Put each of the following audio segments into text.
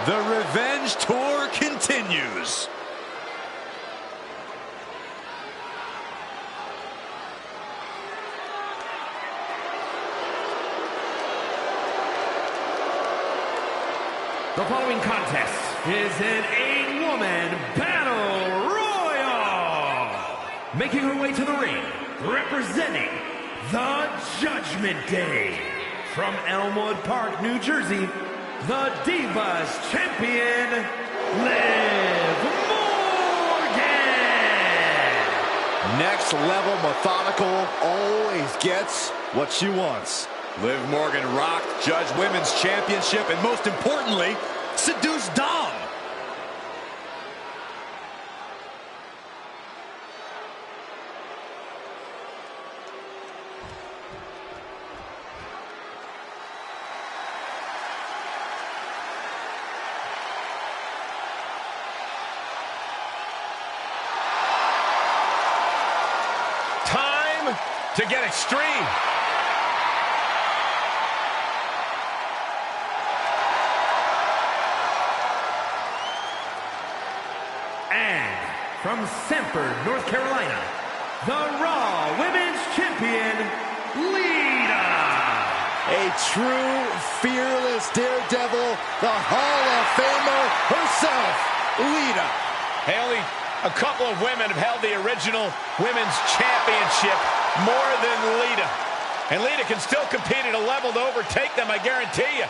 The revenge tour continues. The following contest is an 8-woman battle royal. Making her way to the ring, representing the Judgment Day. From Elmwood Park, New Jersey, the Divas Champion, Liv Morgan. Next level methodical, always gets what she wants. Liv Morgan rocked Judge Women's Championship and most importantly, seduced Dom. Time to get extreme. And from Sanford, North Carolina, the Raw Women's Champion, Lita. A true, fearless daredevil, the Hall of Famer herself, Lita. Hey, only a couple of women have held the original Women's Championship more than Lita. And Lita can still compete at a level to overtake them, I guarantee you.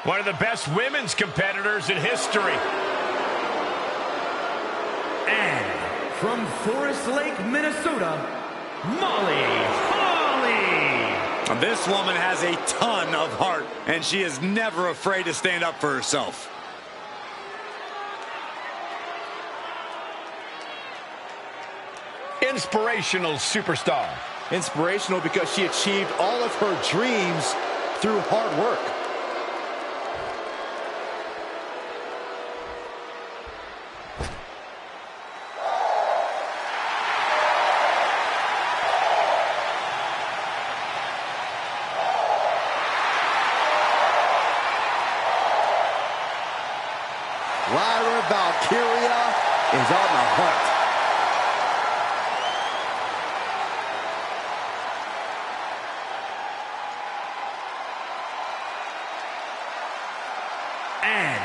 One of the best women's competitors in history. And from Forest Lake, Minnesota, Molly Holly. This woman has a ton of heart, and she is never afraid to stand up for herself. Inspirational superstar. Inspirational because she achieved all of her dreams through hard work. Lyra Valkyria is on the hunt. And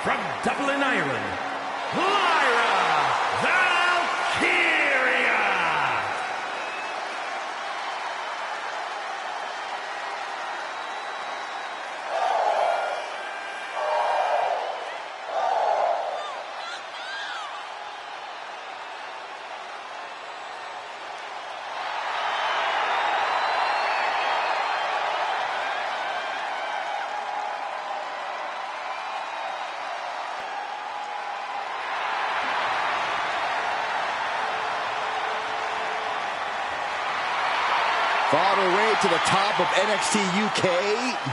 from Dublin, Ireland, Lyra Valkyria. Fought her way to the top of NXT UK,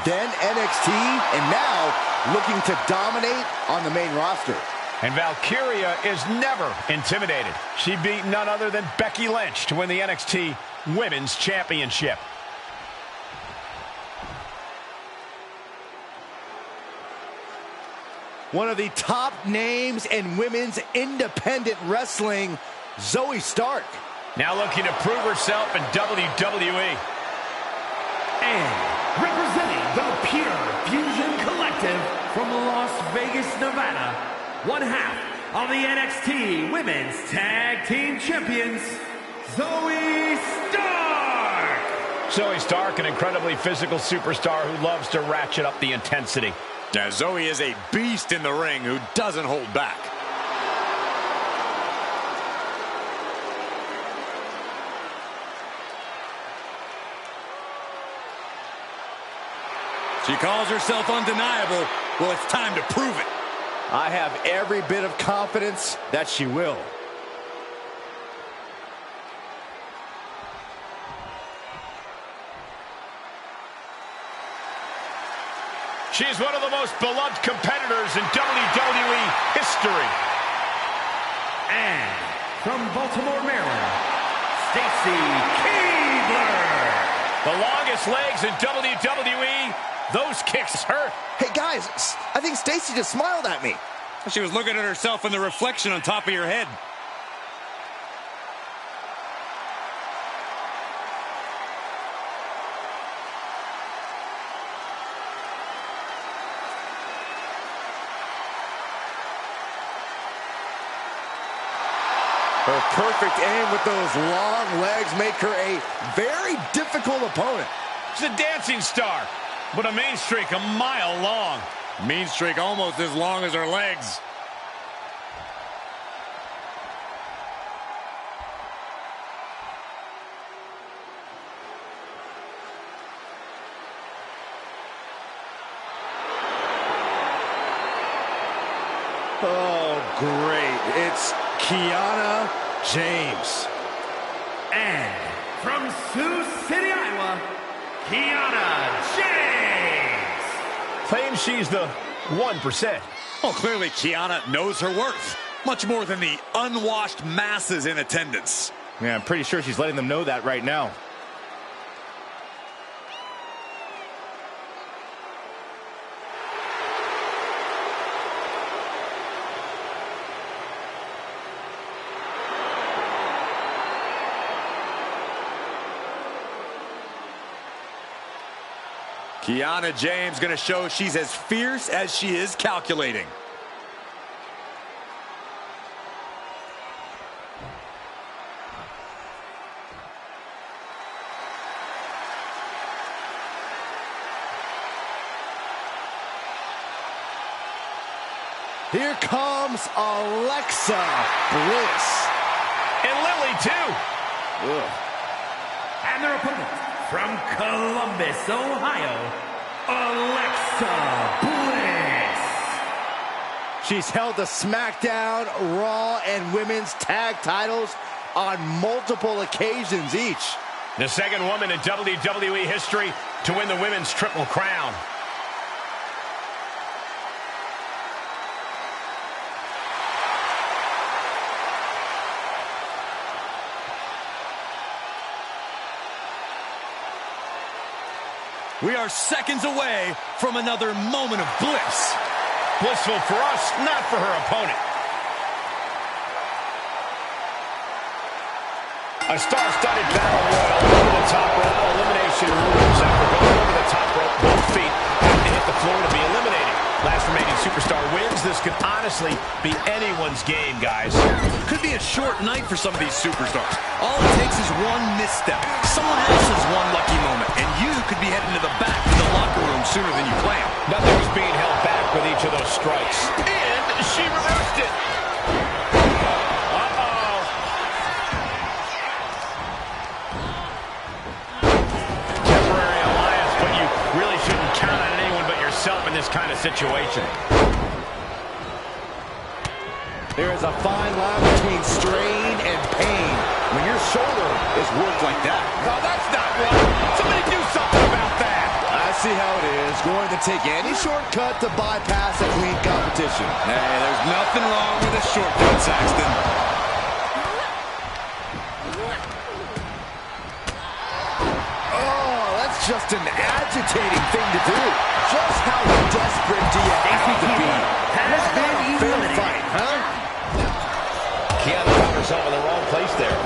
then NXT, and now looking to dominate on the main roster. And Valkyria is never intimidated. She beat none other than Becky Lynch to win the NXT Women's Championship. One of the top names in women's independent wrestling, Zoe Stark. Now looking to prove herself in WWE. And representing the Pure Fusion Collective from Las Vegas, Nevada, one half of the NXT Women's Tag Team Champions, Zoe Stark. Zoe Stark, an incredibly physical superstar who loves to ratchet up the intensity. Now, Zoe is a beast in the ring who doesn't hold back. She calls herself undeniable. Well, it's time to prove it. I have every bit of confidence that she will. She's one of the most beloved competitors in WWE history. And from Baltimore, Maryland, Stacy Keibler. The longest legs in WWE. Those kicks hurt. Hey, guys, I think Stacy just smiled at me. She was looking at herself in the reflection on top of your head. Her perfect aim with those long legs make her a very difficult opponent. She's a dancing star, but a mean streak a mile long. Mean streak almost as long as her legs. Oh, great. It's Kiana James. And from Sioux City, Iowa, Kiana James. Claims she's the 1%. Oh, clearly Kiana knows her worth. Much more than the unwashed masses in attendance. Yeah, I'm pretty sure she's letting them know that right now. Kiana James going to show she's as fierce as she is calculating. Here comes Alexa Bliss. And Lily, too. Ugh. And their opponent, from Columbus, Ohio, Alexa Bliss. She's held the SmackDown, Raw, and Women's Tag titles on multiple occasions each. The second woman in WWE history to win the Women's Triple Crown. We are seconds away from another moment of bliss. Blissful for us, not for her opponent. A star-studded battle royal over the top rope. Elimination rules after going over the top rope. Both feet have to hit the floor to be eliminated. Last remaining superstar wins. This could honestly be anyone's game, guys. Could be a short night for some of these superstars. All it takes is one misstep. Someone else's one lucky moment, and you could be heading to the back of the locker room sooner than you plan. Nothing's being held back with each of those strikes. And she reversed it. Uh-oh. Temporary alliance, but you really shouldn't count on anyone but yourself in this kind of situation. There is a fine line between strain and pain when your shoulder is worked like that. Oh, that's not right. Somebody do something about that. I see how it is. Going to take any shortcut to bypass a clean competition. Hey, there's nothing wrong with a shortcut, Saxton. Oh, that's just an agitating thing to do. Just how desperate do you have to be? Has been Fair eliminated. fight, huh? Kiana found herself in the wrong place there.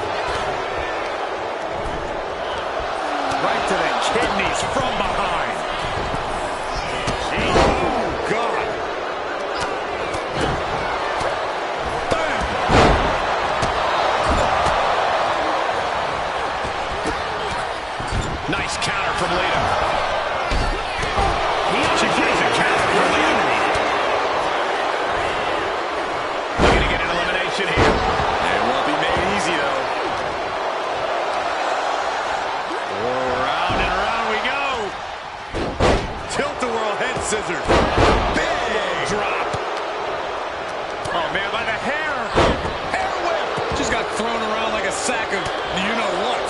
Right to the kidneys from behind. Oh, God. Nice counter from Lita. She gets a counter from Lita. Looking to get an elimination here. It won't be made easy, though. Round and round we go. Tilt-a-whirl head scissors. Big drop. Oh, man, by the hair. Hair whip. Just got thrown around like a sack of you-know-what.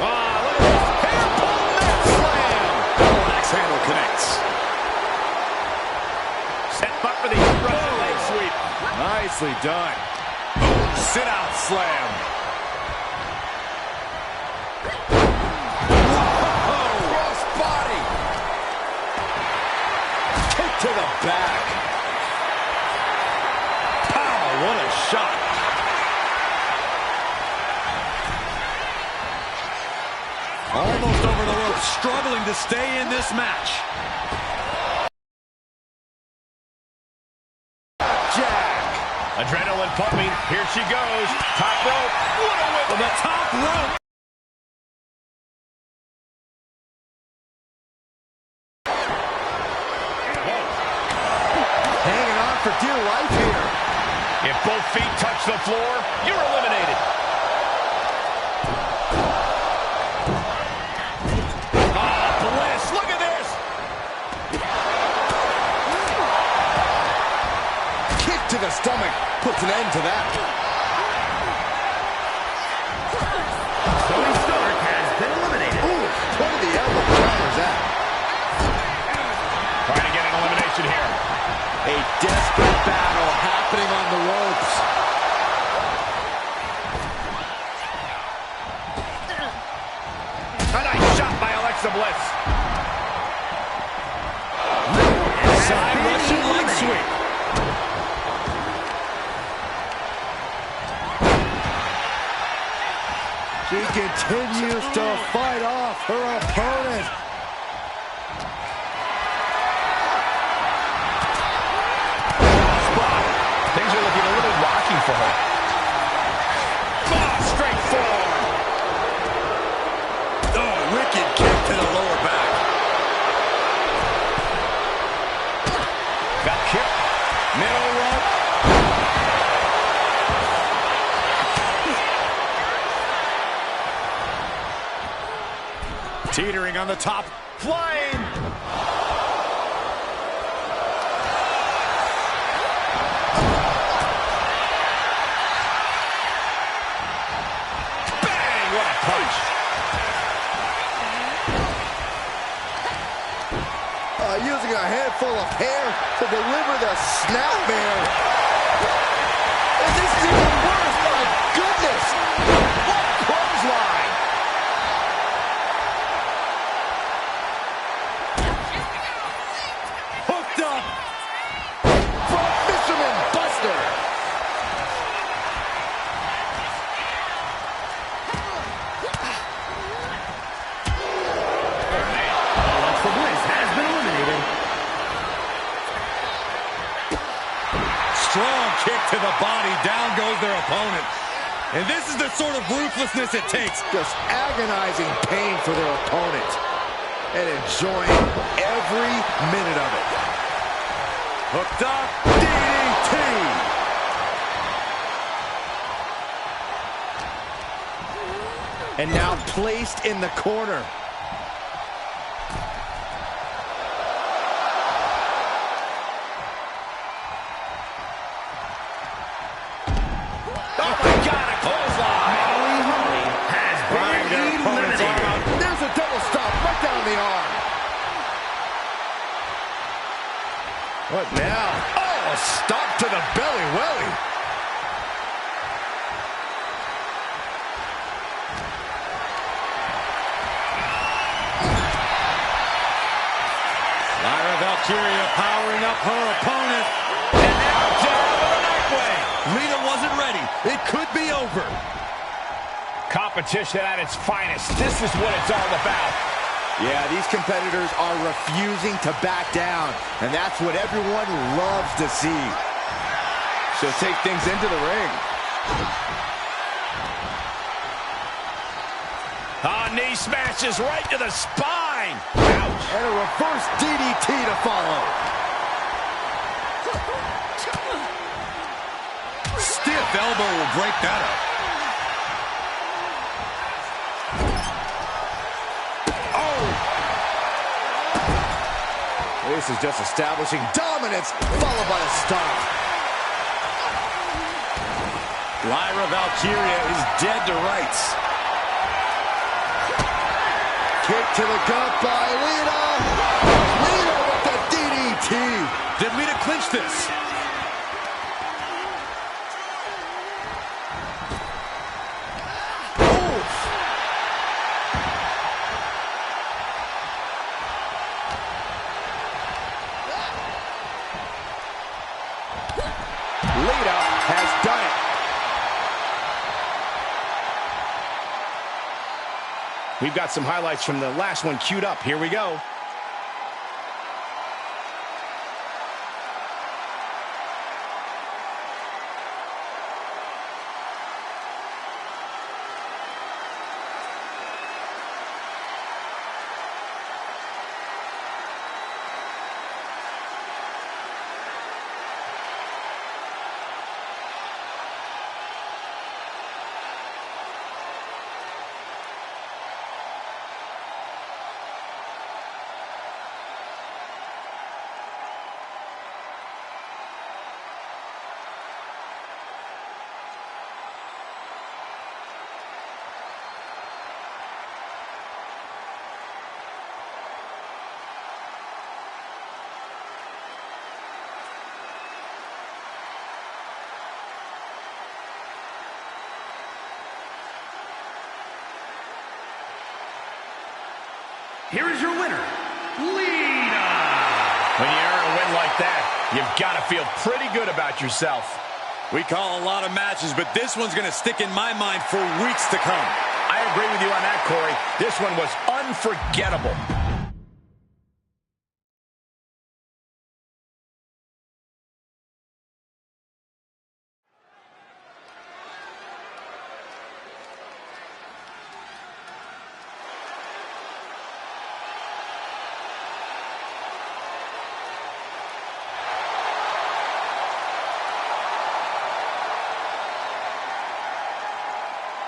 Ah, look at this. Hair pull net slam. Oh, axe handle connects. Set up for the Russian leg sweep. Nice Nicely done. Boom, sit-out slam. Whoa, cross body. Kick to the back. Pow, what a shot. Almost over the rope, struggling to stay in this match. Adrenaline pumping. Here she goes. Top rope. What a whip. On the top rope. Hanging on for dear life here. If both feet touch the floor, you're eliminated. Oh, Bliss. Look at this. Kick to the stomach puts an end to that. Tony Stark has been eliminated. Ooh, what are the elbow counters that? Trying to get an elimination here. A desperate battle happening on the ropes. A nice shot by Alexa Bliss. Side Russian leg sweep. She continues to fight off her opponent. Things are looking a little rocky for her. Oh, straight forward. Oh, wicked kick to the lower back. Got kicked. Middle rope. Teetering on the top. Flying. Bang! What a punch. Using a handful of hair to deliver the snapmare. And this is even worse, my goodness! What a clothesline! Hooked up. From Fisherman Buster! Alexa Bliss has been eliminated. Strong kick to the body. Down goes their opponent. And this is the sort of ruthlessness it takes. Just agonizing pain for their opponent. And enjoying every minute of it. Hooked up. DDT. And now placed in the corner. Oh, my God, a clothesline. Holly has Bring their been opponent's arm eliminated. out. There's a double stop right down the arm. What now? Oh, a stop to the belly welly. Lyra Valkyria powering up her opponent. And now down with a knife way. Lita wasn't ready. It could be over. Competition at its finest. This is what it's all about. Yeah, these competitors are refusing to back down, and that's what everyone loves to see. She'll take things into the ring. Knee smashes right to the spine. Ouch. And a reverse DDT to follow. Stiff elbow will break that up. This is just establishing dominance, followed by a stomp. Lyra Valkyria is dead to rights. Kick to the gut by Lita. Lita with the DDT. Did Lita clinch this? Lita has done it. We've got some highlights from the last one queued up. Here we go. Here is your winner, Lita. When you earn a win like that, you've got to feel pretty good about yourself. We call a lot of matches, but this one's going to stick in my mind for weeks to come. I agree with you on that, Corey. This one was unforgettable.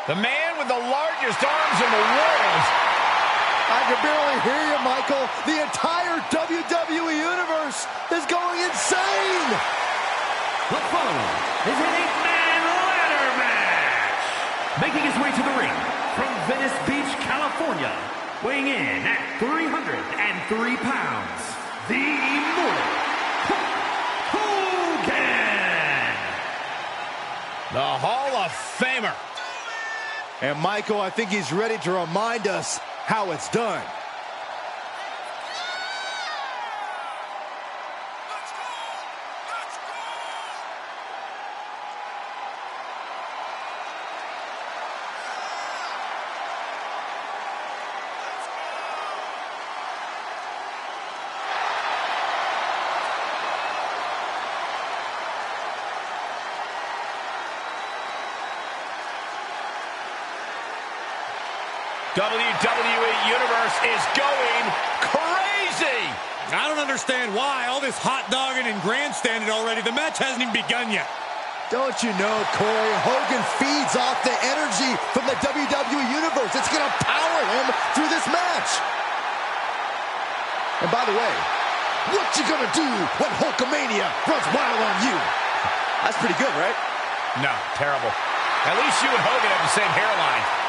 The man with the largest arms in the world. I can barely hear you, Michael. The entire WWE Universe is going insane. The following is an 8-man ladder match. Making his way to the ring from Venice Beach, California, weighing in at 303 pounds, the Immortal Hulk Hogan. The Hall of Famer. And Michael, I think he's ready to remind us how it's done. WWE Universe is going crazy. I don't understand why. All this hot dogging and grandstanding already. The match hasn't even begun yet. Don't you know, Corey, Hogan feeds off the energy from the WWE Universe. It's going to power him through this match. And by the way, what you going to do when Hulkamania runs wild on you? That's pretty good, right? No, terrible. At least you and Hogan have the same hairline.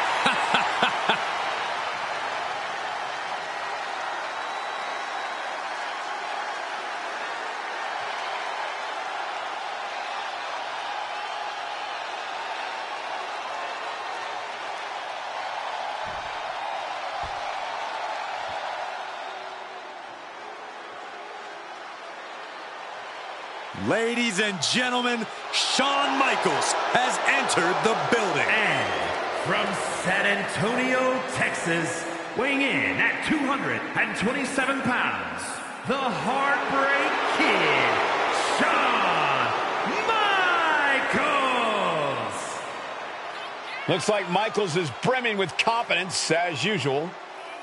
Ladies and gentlemen, Shawn Michaels has entered the building. And from San Antonio, Texas, weighing in at 227 pounds, the Heartbreak Kid, Shawn Michaels. Looks like Michaels is brimming with confidence, as usual.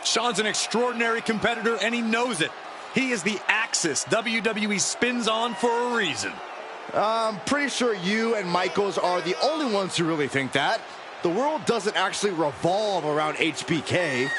Shawn's an extraordinary competitor, and he knows it. He is the axis WWE spins on for a reason. I'm pretty sure you and Michaels are the only ones who really think that. The world doesn't actually revolve around HBK.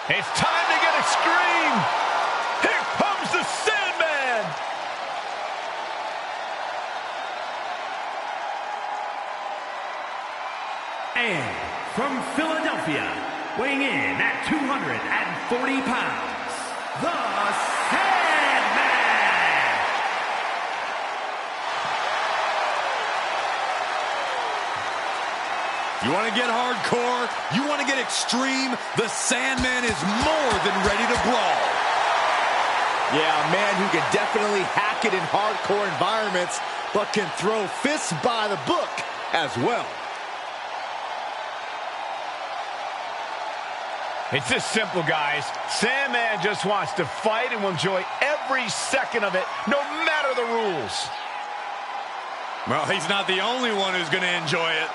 It's time to get extreme. Here comes the Sandman. And from Philadelphia, weighing in at 240 pounds, the Sandman. You want to get hardcore? You want to get extreme? The Sandman is more than ready to brawl. Yeah, a man who can definitely hack it in hardcore environments, but can throw fists by the book as well. It's this simple, guys. Sandman just wants to fight and will enjoy every second of it, no matter the rules. Well, he's not the only one who's going to enjoy it.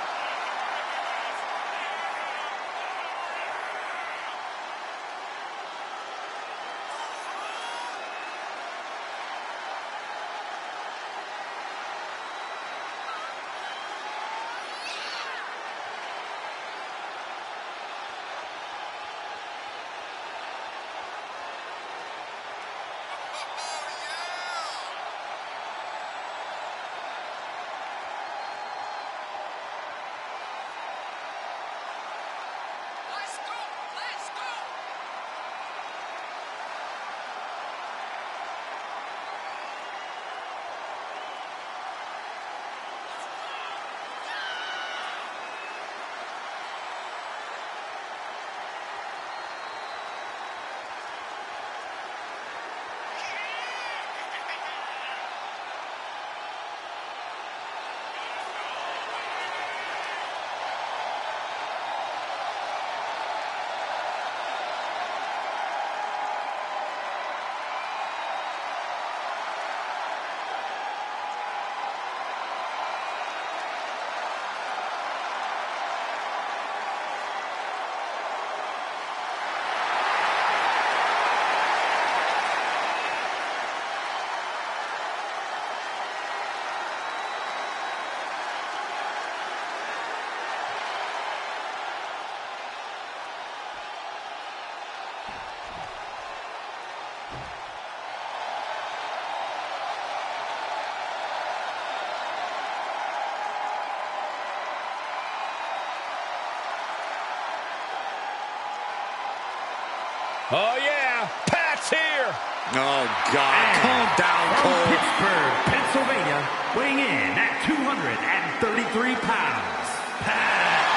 Oh, yeah. Pat's here. Oh, God. Calm down, From Cole. Pittsburgh, Pennsylvania, weighing in at 233 pounds, Pat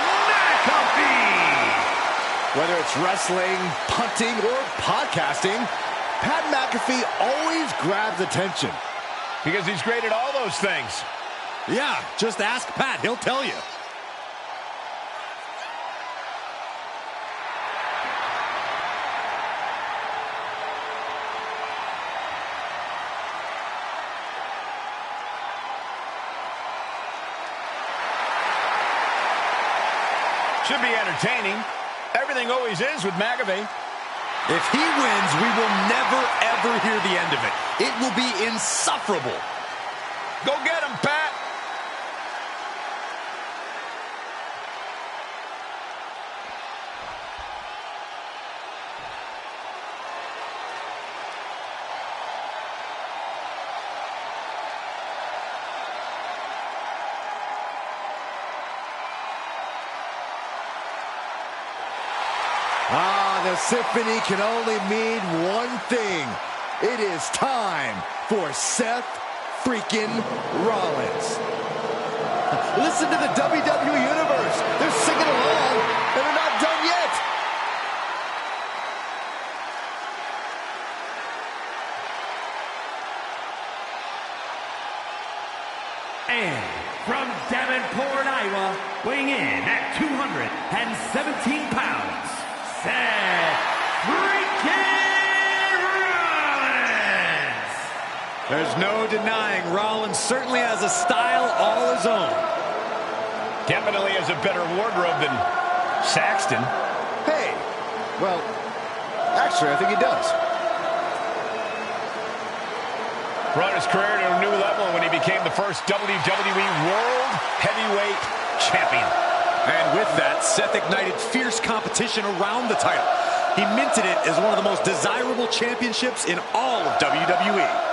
McAfee. Whether it's wrestling, punting, or podcasting, Pat McAfee always grabs attention. Because he's great at all those things. Yeah, just ask Pat. He'll tell you. Should be entertaining. Everything always is with McAfee. If he wins, we will never, ever hear the end of it. It will be insufferable. Go get him, Pat. The symphony can only mean one thing. It is time for Seth freaking Rollins. Listen to the WWE Universe. They're singing along, and they're not done yet. And from Davenport, Iowa, weighing in at 217 pounds, Seth freaking Rollins! There's no denying Rollins certainly has a style all his own. Definitely has a better wardrobe than Saxton. Hey, well, actually, I think he does. Brought his career to a new level when he became the first WWE World Heavyweight Champion. And with that, Seth ignited fierce competition around the title. he minted it as one of the most desirable championships in all of WWE.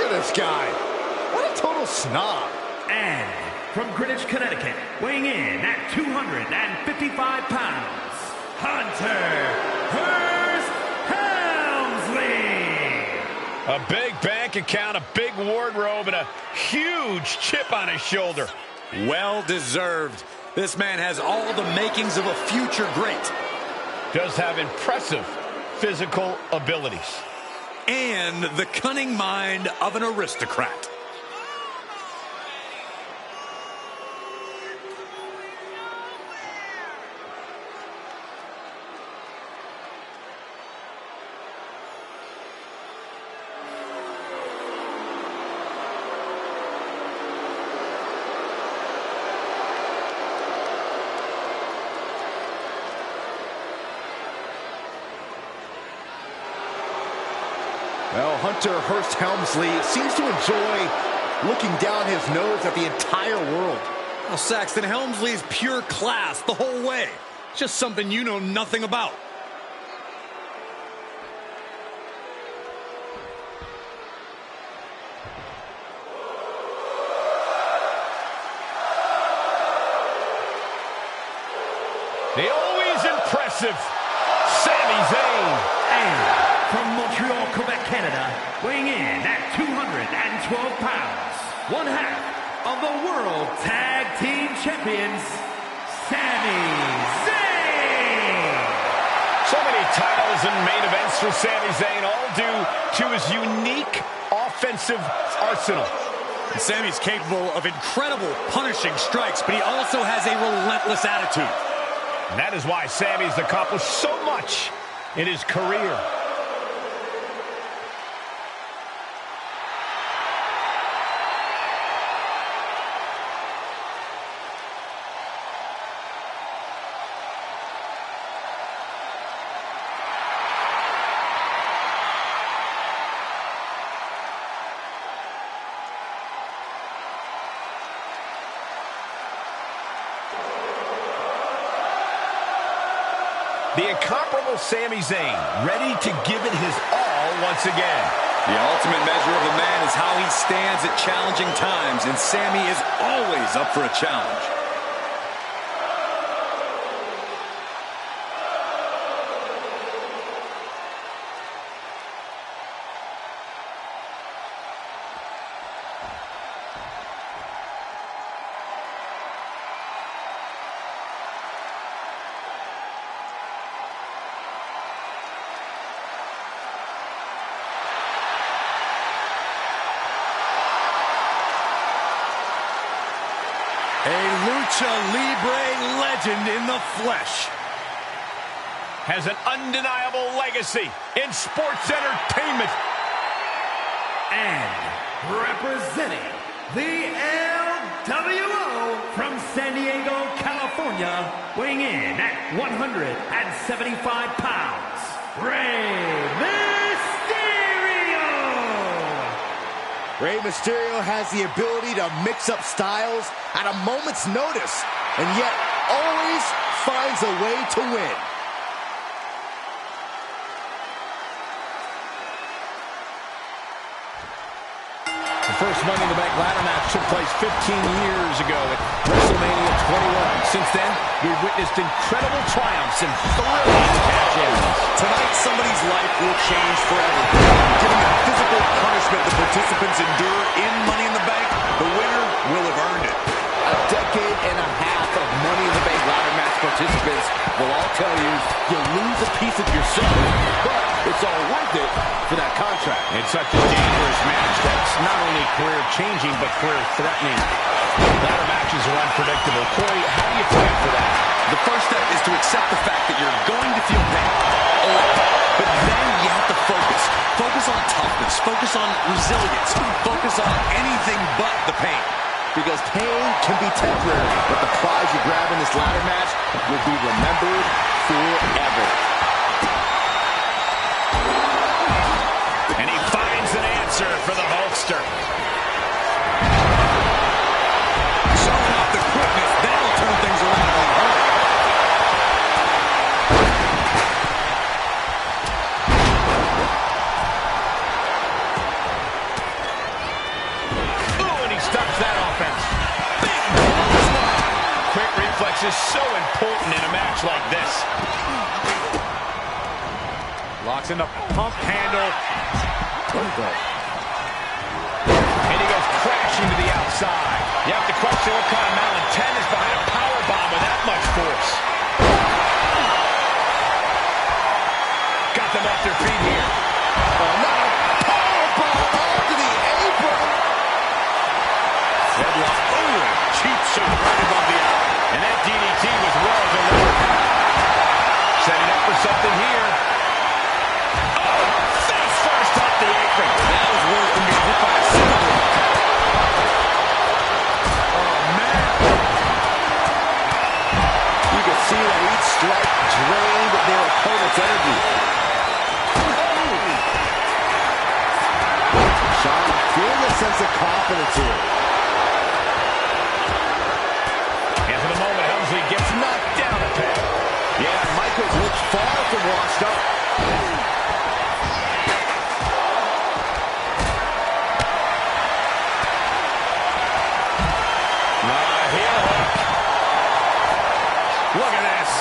This guy, what a total snob. And from Greenwich, Connecticut, weighing in at 255 pounds, Hunter Hearst Helmsley. A big bank account, a big wardrobe, and a huge chip on his shoulder. Well deserved. This man has all the makings of a future great. Does have impressive physical abilities. And the cunning mind of an aristocrat. Well, Hunter Hearst Helmsley seems to enjoy looking down his nose at the entire world. Well, Saxton, Helmsley's pure class the whole way. Just something you know nothing about. The always impressive Sami Zayn. And from Montreal, Quebec, Canada, weighing in at 212 pounds, one half of the World Tag Team Champions, Sami Zayn. So many titles and main events for Sami Zayn, all due to his unique offensive arsenal. And Sami's capable of incredible punishing strikes, but he also has a relentless attitude. And that is why Sami's accomplished so much in his career. The incomparable Sami Zayn, ready to give it his all once again. The ultimate measure of a man is how he stands at challenging times, and Sami is always up for a challenge. A Lucha Libre legend in the flesh. Has an undeniable legacy in sports entertainment. And representing the LWO from San Diego, California, weighing in at 175 pounds, Rey Rey Mysterio has the ability to mix up styles at a moment's notice, and yet always finds a way to win. The first Money in the Bank ladder match took place 15 years ago at WrestleMania 21. Since then, we've witnessed incredible triumphs and thrilling cash-ins. Tonight, somebody's life will change forever. Given the physical punishment the participants endure in Money in the Bank, the winner will have earned it. A decade and a half of Money in the Bank ladder match participants will all tell you you lose a piece of yourself, but it's all worth it for that contract. It's such a dangerous match that's not only career-changing, but career-threatening. Ladder matches are unpredictable. Corey, how do you plan for that? The first step is to accept the fact that you're going to feel pain. Or But then you have to focus. Focus on toughness. Focus on resilience. Focus on anything but the pain. Because pain can be temporary, but the prize you grab in this ladder match will be remembered forever. And he finds an answer for the Hulkster. Showing off the quickness, that'll turn things around in a hurry. Ooh, and he stops that offense. Big clothesline. Quick reflex is so important in a match like this. Locks in the pump handle. And he goes crashing to the outside. You have to question what kind of malintent is behind a powerbomb with that much force. Got them off their feet here. Oh, now powerbomb onto the apron. Headlock. Oh, cheap shot right above the eye. And that DDT was well delivered. Setting up for something here. Oh, face first off the apron. That was worse than being hit by a cinder block. Oh, man. You can see that each strike drained their opponent's energy. Sean feeling a sense of confidence here. And for the moment, Helmsley gets knocked down a peg. Yeah, Michaels looks far from washed up. Heel hook. Look at this.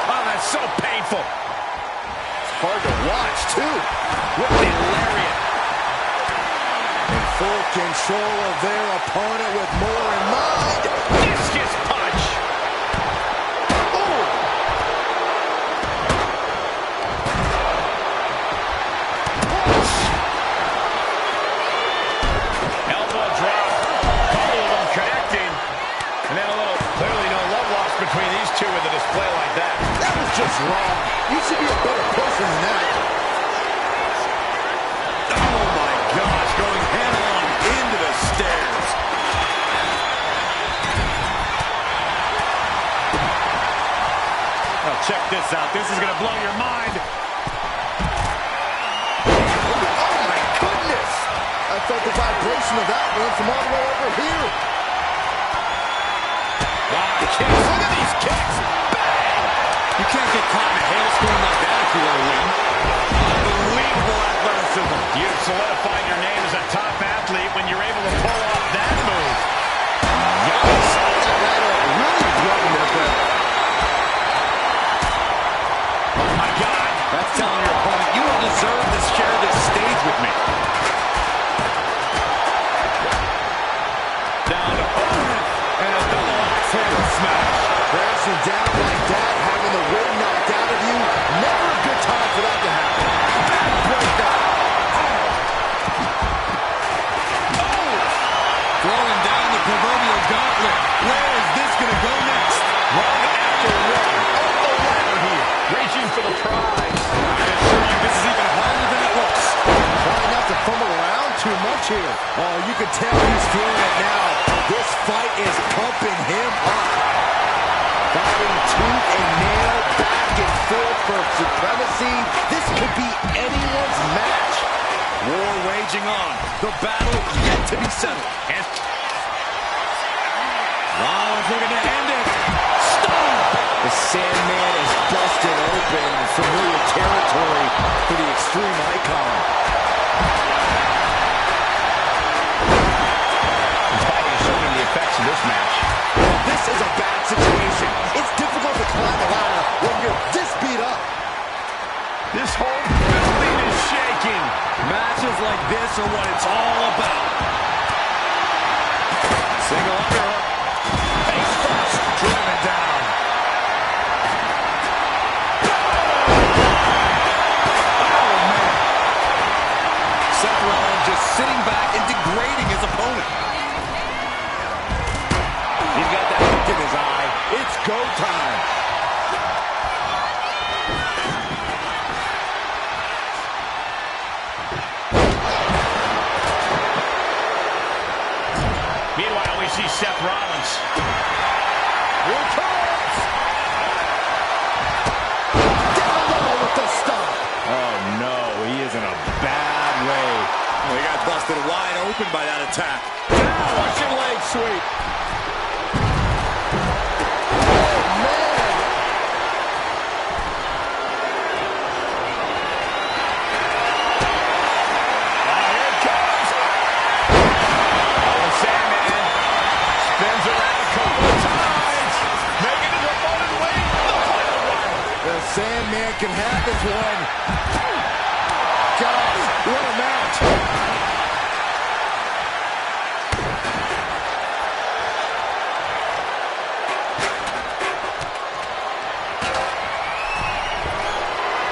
Oh, that's so painful. It's hard to watch, too. What the lariat. In full control of their opponent with more in mind. Discus punch. Ooh. Elbow drop. Couple of them connecting. And then a little, clearly no love lost between these two with a display like that. That was just wrong. You should be a better person than that. Oh my gosh, going head on into the stairs. Now check this out. This is going to blow your mind. Oh my goodness! I felt the vibration of that one from all the way over here. Kicks. Look at these kicks. Bang! You can't get caught in a hailstorm like that if you want to win. Unbelievable athleticism. You've solidified your name as a top athlete when you're able to pull off that move. Yikes! That ladder really rubbing their belly. Oh my God. That's telling your opponent, you don't deserve to share this stage with me. Down to and a double axe handle smash. Crashing down like that, having the wind knocked out of you, never a good time for that to happen. Backbreaker. Oh! Throwing down the proverbial gauntlet. Where is this going to go next? Run after run. Up the ladder here. Reaching for the prize. I assure you this is even harder than it looks. Trying not to fumble around too much here. Oh, you can tell he's feeling it now. This fight is pumping him up. Fighting tooth and nail, back and forth for supremacy. This could be anyone's match. War waging on. The battle yet to be settled. And Rollins looking to end it. Stop! The Sandman is busted open. Familiar territory for the Extreme Icon. his body is showing the effects of this match. This is a bad situation. It's difficult to climb a ladder when you're this beat up. This whole building is shaking. Matches like this are what it's all about. Single underhook. Face first. Driven down. Oh, man. Seth Rollins just sitting back and degrading his opponent. He's got that look in his eye. It's go time. see Seth Rollins. Here it comes! Down low with the stomp. Oh, no, he is in a bad way. Well, he got busted wide open by that attack. Russian leg sweep. Oh, man! Oh, here it comes. Oh, the Sandman spins around a couple of times. Making his opponent wait for the final one. The Sandman can have this one. Gosh, what a match.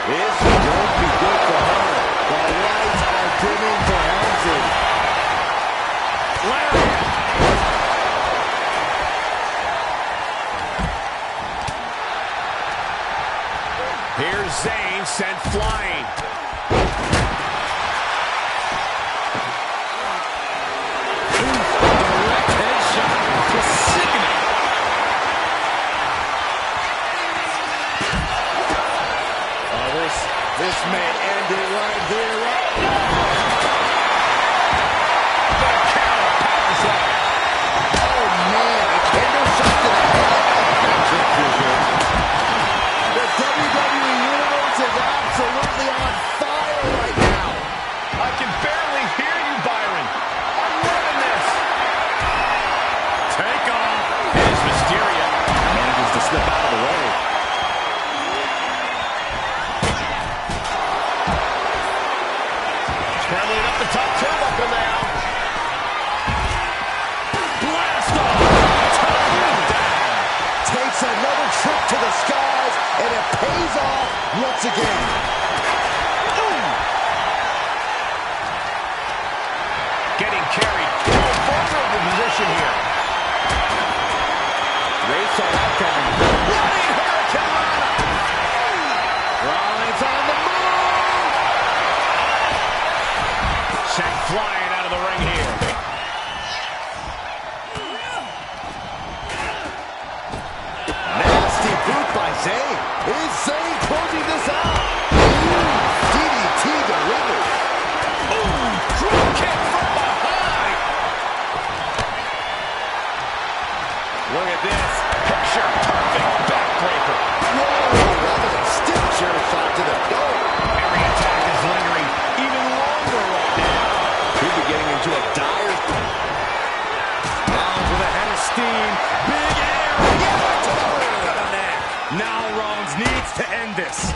This won't be good for her. The lights are dimming for Hansen. Lariat. Here's Zayn sent flying. Direct headshot. Just sickening. Oh, this may end it right here. Oh, man, a kendo shot to the head. The WWE Universe is absolutely on fire right now. I can barely hear you, Byron. I'm loving this. Take off. Here's Mysterio. Manages to slip out of the way. Scrambling up the top turnbuckle now. Blast off. Takes another trip to the skies, and it pays off once again. Getting carried to a vulnerable position here. Ray saw that coming. Running Hurricanrana. Rollins on the move. Sent flying out of the ring here. Nasty boot by Zayn. Is Zayn closing this out? DDT delivered. Ooh, drop kick from behind. Look at this. Picture perfect backbreaker. Whoa, that was a stiff chair shot to the dome. Every attack is lingering even longer right now. Could be getting into a dire. Rollins with a head of steam. Big air. Yeah, to the neck. Now Rollins needs to end this.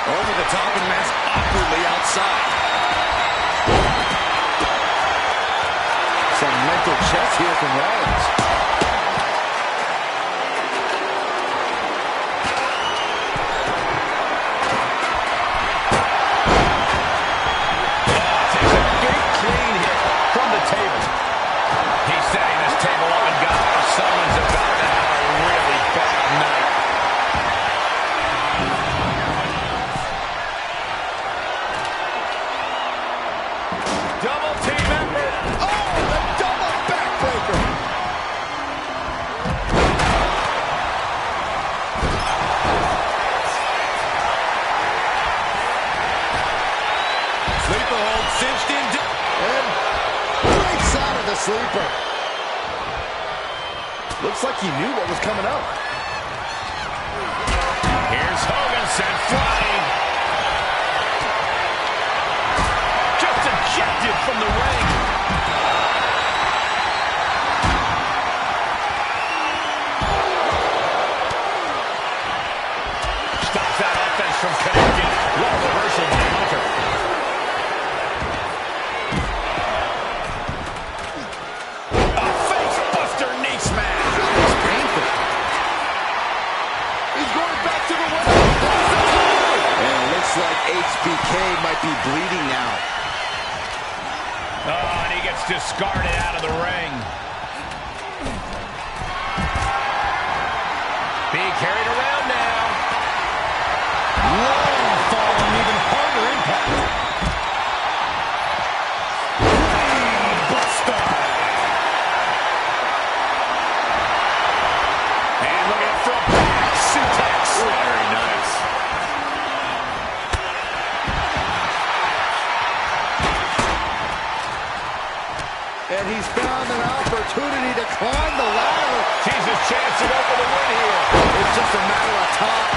Over the top and lands awkwardly outside. Some mental chess here from Rollins. Takes a big clean hit from the table. He's setting this table up, and guys, someone's about to have a really bad night. Double team effort. Oh, the double backbreaker. Sleeper hold cinched in. And breaks out of the sleeper. Looks like he knew what was coming up. Here's Hogan sent flying. Just ejected from the ring. Stops that offense from connecting. What a reversal by Hunter. A face buster knee smash. It's painful. He's going back to the window. And it looks like HBK might be bleeding now. Oh, and he gets discarded out of the ring. Being carried around now. climb the ladder. Sees his chance to go for the win here. It's just a matter of time.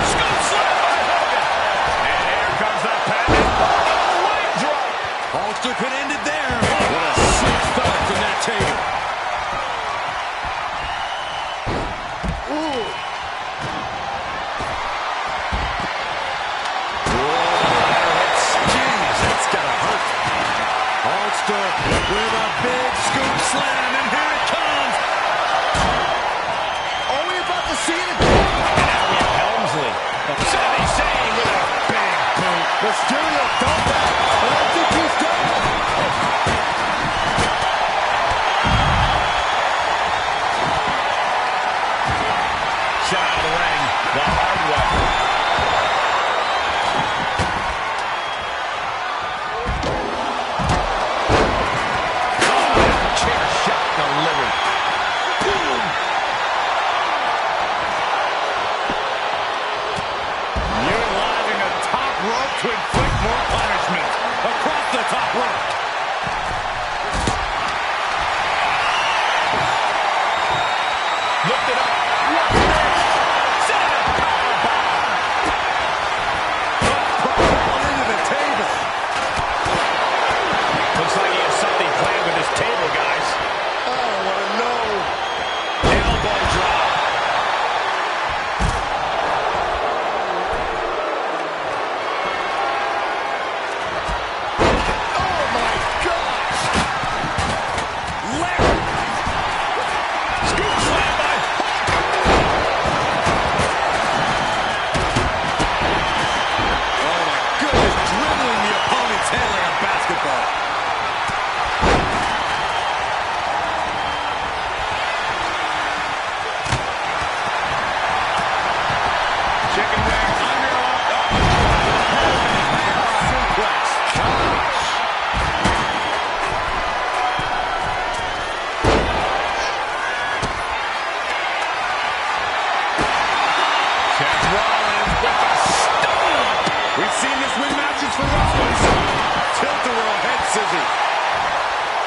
Scoop slam by Hogan. And here comes the panic. Leg drop. Holster could end it there. What a sick start from that table. Ooh. Holster with a big scoop slam, and here it comes. Are we about to see it again? And now we have Helmsley. Sami Zayn with a big boot. Mysterio felt that, and I think he's done. Sent out of the ring the hard way. To inflict more punishment across the top rope. Lift it up. What's next? Set it up. Powerbomb. Into the table. Looks like he has something planned with his table, guys. I don't want to know. Elbow drop.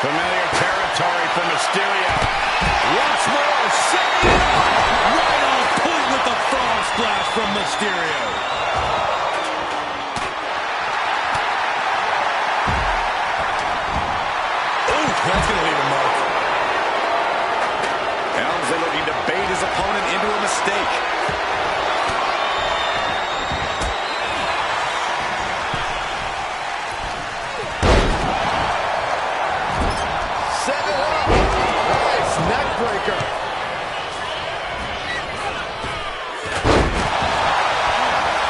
Familiar territory for Mysterio. Once more, setting it up. Right on point with the frog splash from Mysterio. Ooh, that's going to leave a mark. Helmsley looking to bait his opponent into a mistake. Neckbreaker.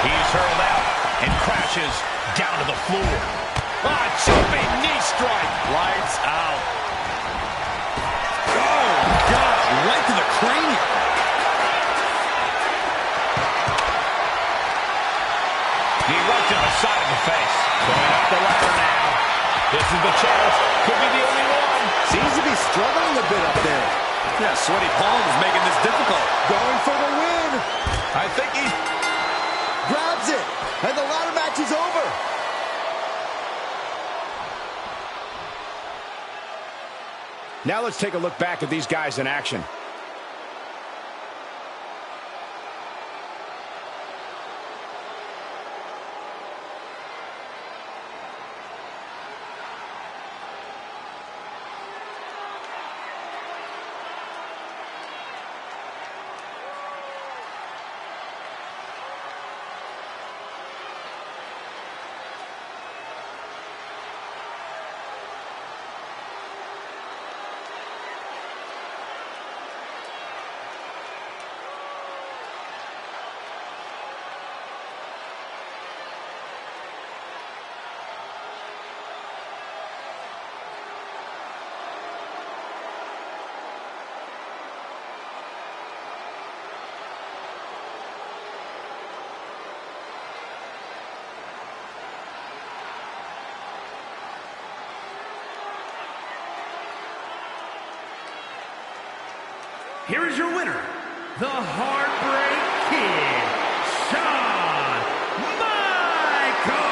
He's hurled out and crashes down to the floor. Ah, jumping knee strike. Lights out. Oh, gosh, right to the cranium. He right to the side of the face. Going up the ladder now. This is the chance. Could be the only one. Seems to be struggling a bit up there. Yeah, sweaty palms is making this difficult. Going for the win. I think he grabs it, and the ladder match is over. Now let's take a look back at these guys in action. Here is your winner, the Heartbreak Kid, Shawn Michaels.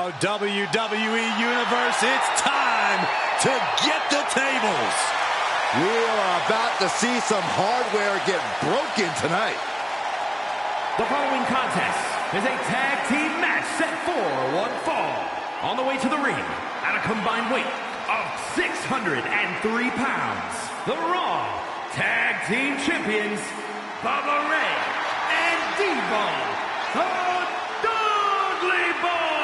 Oh, WWE Universe, it's time to get the tables. We are about to see some hardware get broken tonight. The following contest is a tag team match set for one fall. On the way to the ring, at a combined weight of 603 pounds, the Raw Tag Team Champions, Bubba Ray and D-Von, the Dudley Boys.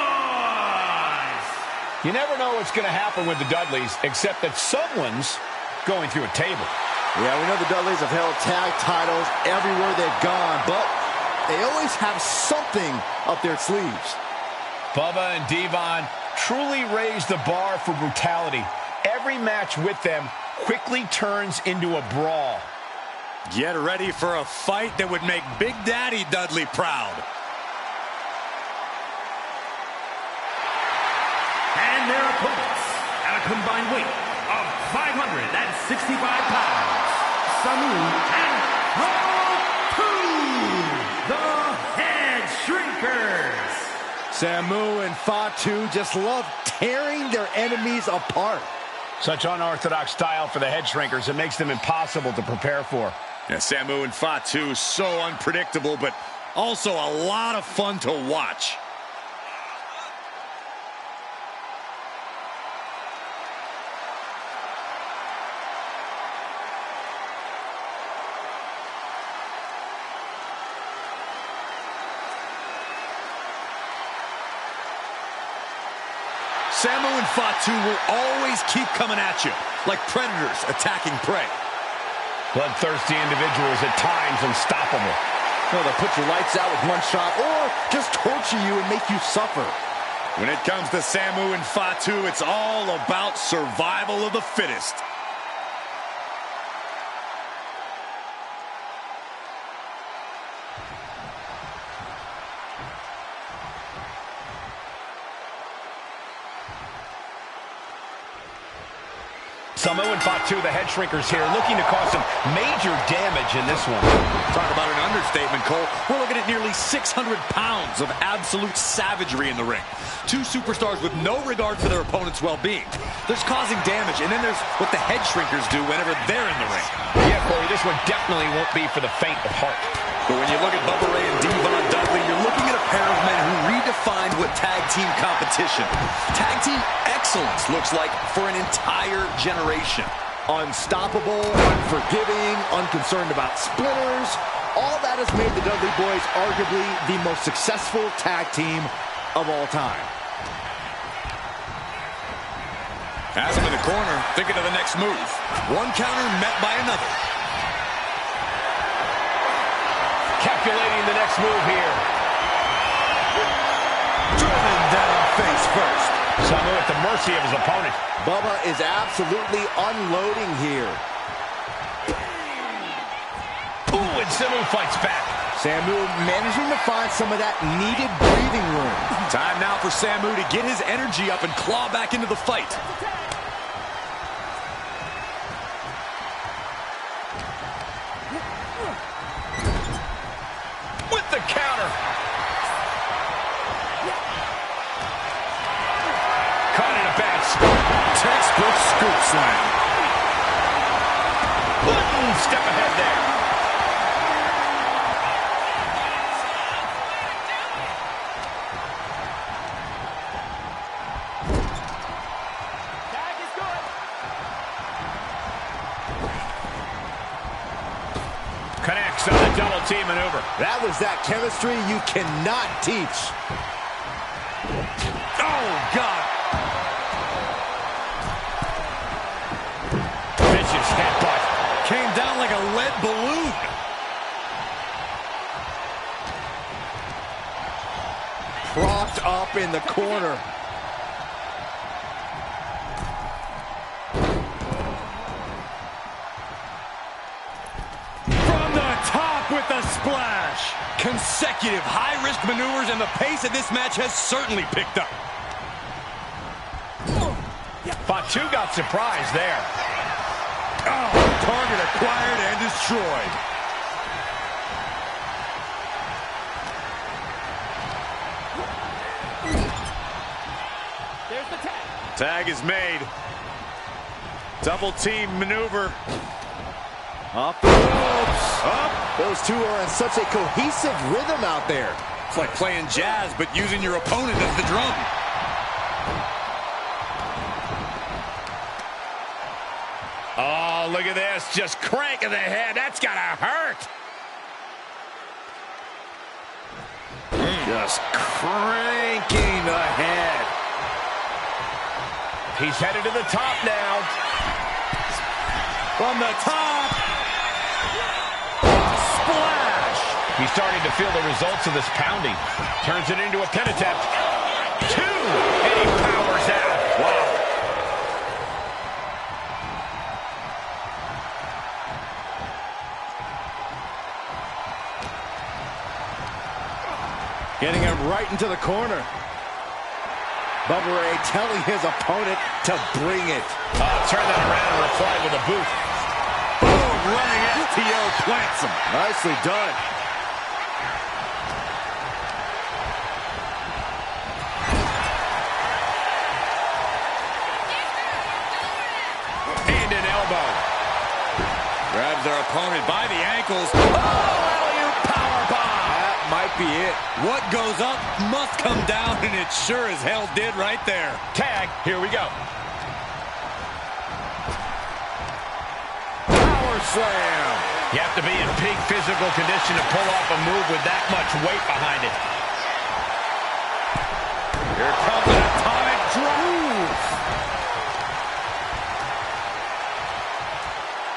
You never know what's going to happen with the Dudleys, except that someone's going through a table. Yeah, we know the Dudleys have held tag titles everywhere they've gone, but they always have something up their sleeves. Bubba and Devon truly raised the bar for brutality. Every match with them quickly turns into a brawl. Get ready for a fight that would make Big Daddy Dudley proud. And their opponents, at a combined weight of 565 pounds, Samu and the Head Shrinkers. Samu and Fatu just love tearing their enemies apart. Such unorthodox style for the Head Shrinkers, it makes them impossible to prepare for. Yeah, Samu and Fatu, so unpredictable, but also a lot of fun to watch. Samu and Fatu will always keep coming at you, like predators attacking prey. Bloodthirsty individuals, at times unstoppable. Well, they'll put your lights out with one shot or just torture you and make you suffer. When it comes to Samu and Fatu, it's all about survival of the fittest. Samu and Fatu, the Head Shrinkers here, looking to cause some major damage in this one. Talk about an understatement, Cole. We're looking at nearly 600 pounds of absolute savagery in the ring. Two superstars with no regard for their opponent's well-being. There's causing damage, and then there's what the Head Shrinkers do whenever they're in the ring. Yeah, Corey, this one definitely won't be for the faint of heart. But when you look at Bubba Ray and Devon Dudley, you're looking at a pair of men who redefined what tag team competition, tag team excellence looks like for an entire generation. Unstoppable, unforgiving, unconcerned about splitters. All that has made the Dudley Boys arguably the most successful tag team of all time. Has him in the corner, thinking of the next move. One counter met by another. Calculating the next move here. Driven down face first. Samu at the mercy of his opponent. Bubba is absolutely unloading here. Ooh, and Samu fights back. Samu managing to find some of that needed breathing room. Time now for Samu to get his energy up and claw back into the fight. With the counter. Caught in a bad spot. Textbook scoop slam. One step ahead there. Tag is good. Connects on the double team maneuver. That was that chemistry you cannot teach. Oh, God. Vicious headbutt. Came down like a lead balloon. Propped up in the corner. From the top with the splash. Consecutive high-risk maneuvers, and the pace of this match has certainly picked up. Fatu got surprised there. Oh, target acquired and destroyed. Tag is made. Double team maneuver. Off the ropes. Up. Those two are in such a cohesive rhythm out there. It's like playing jazz, but using your opponent as the drum. Oh, look at this. Just cranking the head. That's got to hurt. Just cranking the head. He's headed to the top now. From the top. Splash. He's starting to feel the results of this pounding. Turns it into a pin attempt. 2. And he powers out. Wow. Getting him right into the corner. Bubba Ray telling his opponent to bring it. Turn that around and reply with a boot. Boom, running STO plants him. Nicely done. And an elbow. Grabs their opponent by the ankles. Oh, alley-oop powerbomb. That might be it. What goes up must come down, and it sure as hell did right there. Tag, here we go. Power slam. You have to be in peak physical condition to pull off a move with that much weight behind it. Here comes an atomic drop.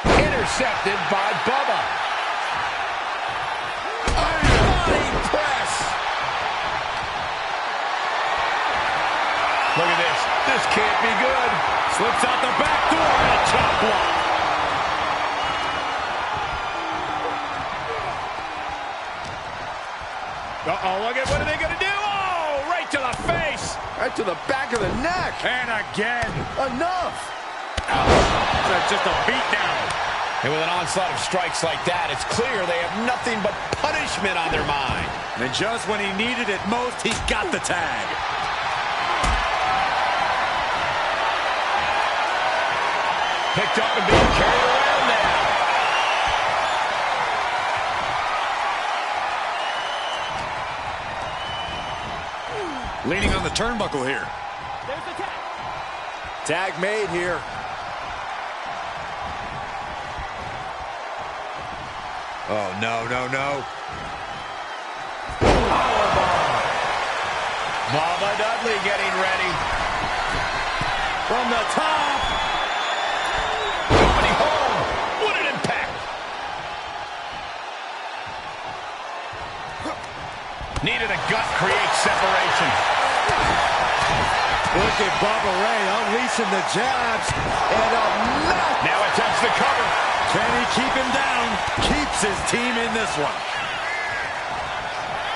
Intercepted by Bubba. Body press. Look at this. This can't be good. Slips out the back door and a chop block. Uh-oh, look at what are they going to do? Oh, right to the face. Right to the back of the neck. And again. Enough. That's just a beatdown. And with an onslaught of strikes like that, it's clear they have nothing but punishment on their mind. And just when he needed it most, he got the tag. Picked up and being carried around now. Leaning on the turnbuckle here. There's the tag. Tag made here. Oh, no, no, no. Bubba Dudley getting ready. From the top. Nobody home. What an impact. Needed a gut create separation. Look at Bubba Ray unleashing the jabs. And a mouth. Now attempts to cover. Can he keep him down? Keeps his team in this one.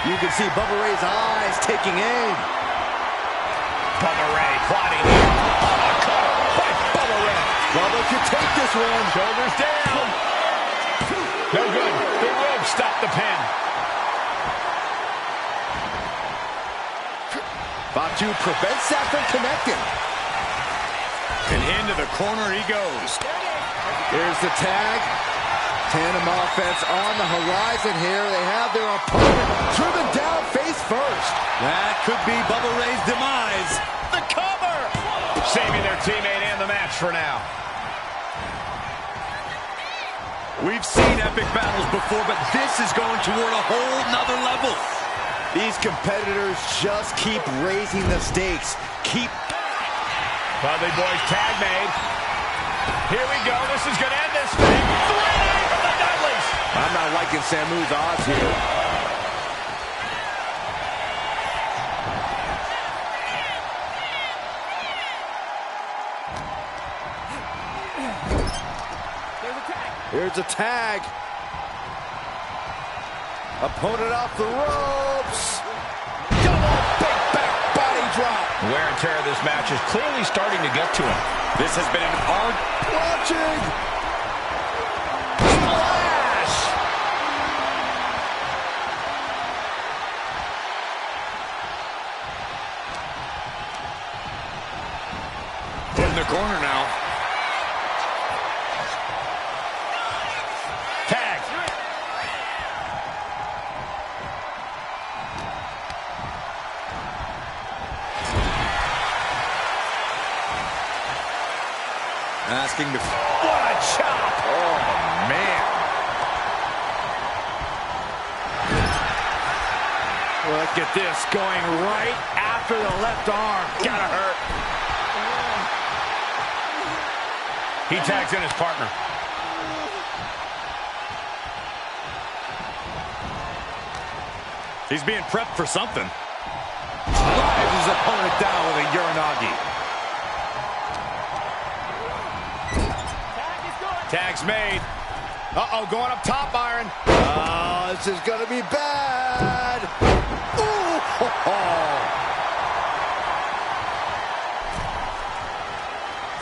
You can see Bubba Ray's eyes taking aim. Bubba Ray plotting here. Oh, a cover by Bubba Ray. Bubba could take this one. Shoulders down. No good. The rope stopped the pin. Fatu prevents that from connecting. And into the corner he goes. Here's the tag. Tandem offense on the horizon here. They have their opponent driven down face first. That could be Bubba Ray's demise. The cover. Saving their teammate and the match for now. We've seen epic battles before, but this is going toward a whole nother level. These competitors just keep raising the stakes. Keep. Dudley boys tag made. Here we go. This is going to end this thing. 3 from the Dudleys. I'm not liking Samu's odds here. Here's a tag. Opponent off the ropes. Double big back body drop. Wear and tear of this match is clearly starting to get to him. This has been an hard Watching. Splash! Look at this, going right after the left arm. Gotta hurt. He tags in his partner. He's being prepped for something. Drives his opponent down with a Uranagi. Tag's made. Uh-oh, going up top, Byron. Oh, this is going to be bad. Ooh, ho, ho.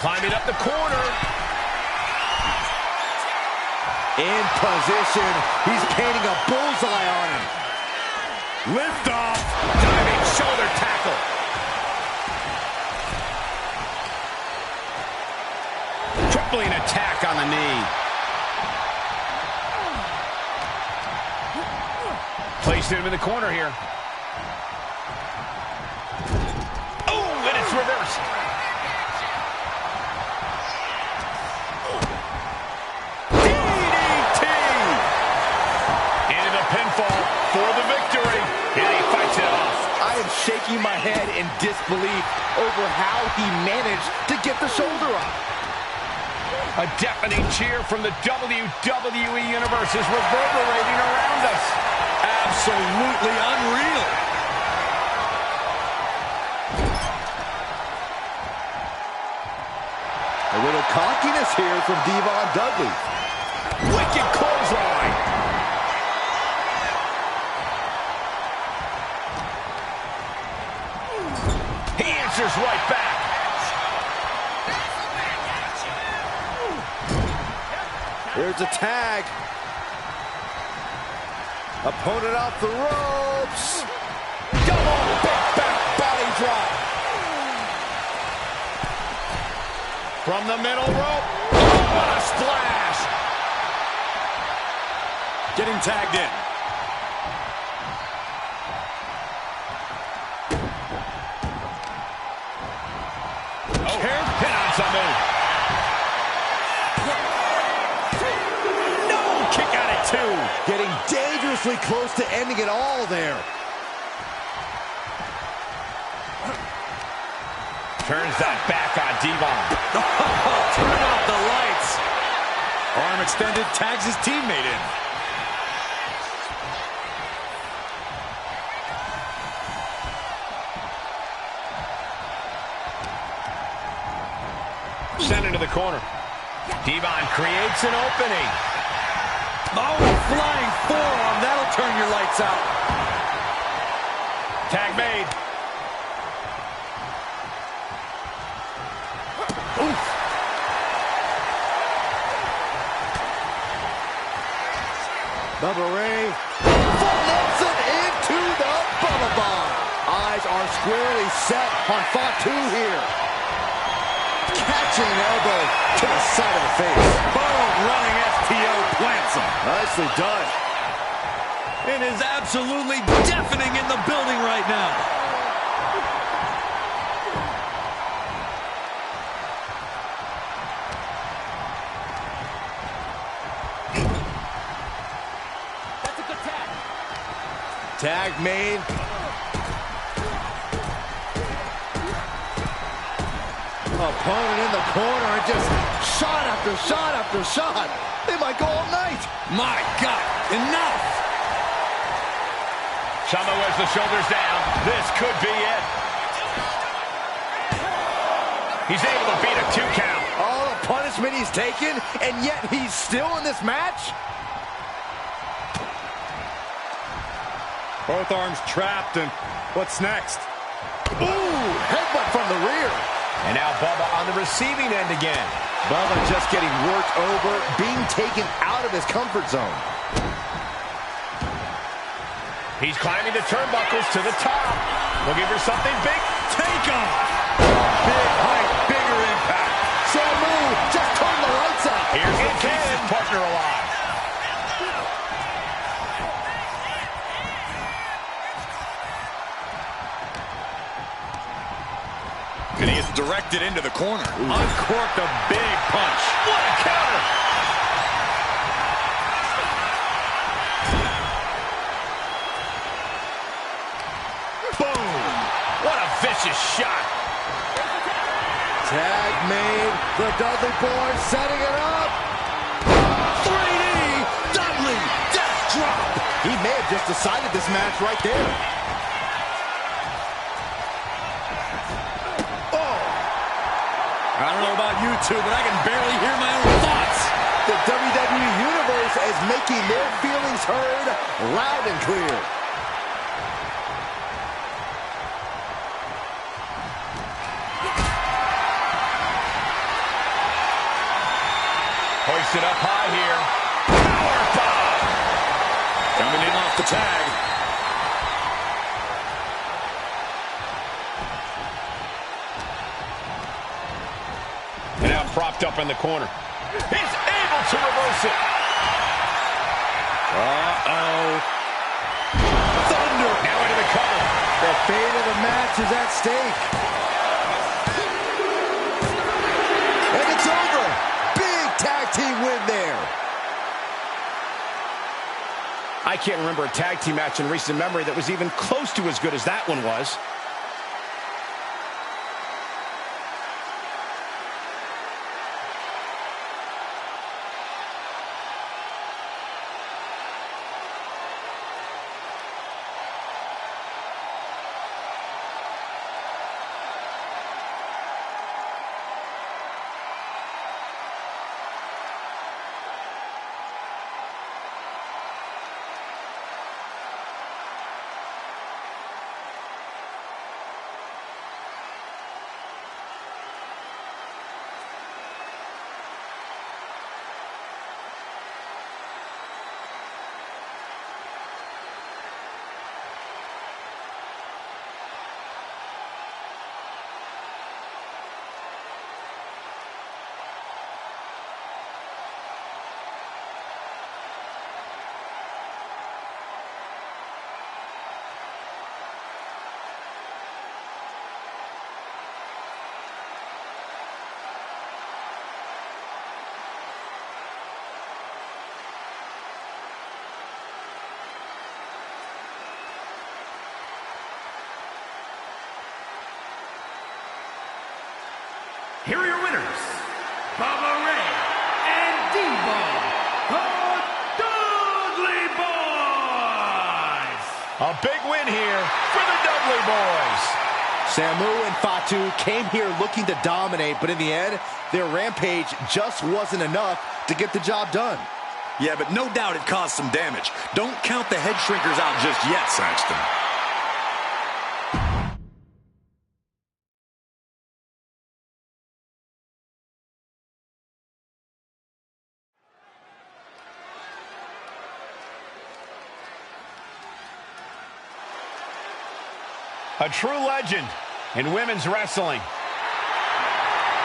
Climbing up the corner. In position. He's painting a bullseye on him. Lift off. Diving shoulder tackle. Tripling attack on the knee. Placed him in the corner here. Oh, and it's reversed. DDT! Into the pinfall for the victory. And he fights it off. I am shaking my head in disbelief over how he managed to get the shoulder up. A deafening cheer from the WWE Universe is reverberating around us. Absolutely unreal. A little cockiness here from Devon Dudley. Wicked clothesline. He answers right back. Here's a tag. Opponent off the ropes. Double big back body drop. From the middle rope. Oh, what a splash. Getting tagged in. Oh, hit on something. No, kick out at two. Getting dangerously close to ending it all there. Turns that back on Devon. Turn off the lights. Arm extended, tags his teammate in. Sent into the corner. Devon creates an opening. Oh, flying forearm. That'll turn your lights out. Tag made. Oof. Bubba Ray. Full Nelson into the Bubba Bomb. Eyes are squarely set on Fatu here. Catching an elbow to the side of the face. Boom, running FTO plants him. Nicely done. It is absolutely deafening in the building right now. That's a good tag. Tag made. Opponent in the corner and just shot after shot after shot. They might go all night. My God, enough. Chama wears the shoulders down. This could be it. He's able to beat a 2 count. All the punishment he's taken, and yet he's still in this match? Both arms trapped, and what's next? Ooh, headbutt from the rear. And now Bubba on the receiving end again. Bubba just getting worked over, being taken out of his comfort zone. He's climbing the turnbuckles to the top. Looking for something big. Take off. Big height, bigger impact. Samu just turned the lights out. Here's the keeps his partner alive. And he is directed into the corner. Uncorked a big punch. What a counter. vicious shot. Tag made. The Dudley Boys setting it up. 3D Dudley death drop. He may have just decided this match right there. Oh. I don't know about you two, but I can barely hear my own thoughts. The WWE Universe is making their feelings heard loud and clear. Hoisted up high here. Powerbomb. Coming in off the tag. And now propped up in the corner. He's able to reverse it. Uh-oh. Thunder. Now into the cover. The fate of the match is at stake. And it's over. Big tag team win there. I can't remember a tag team match in recent memory that was even close to as good as that one was. Here are your winners, Bubba Ray and Diva, the Dudley Boys. A big win here for the Dudley Boys. Samu and Fatu came here looking to dominate, but in the end, their rampage just wasn't enough to get the job done. Yeah, but no doubt it caused some damage. Don't count the head shrinkers out just yet, Saxton. A true legend in women's wrestling.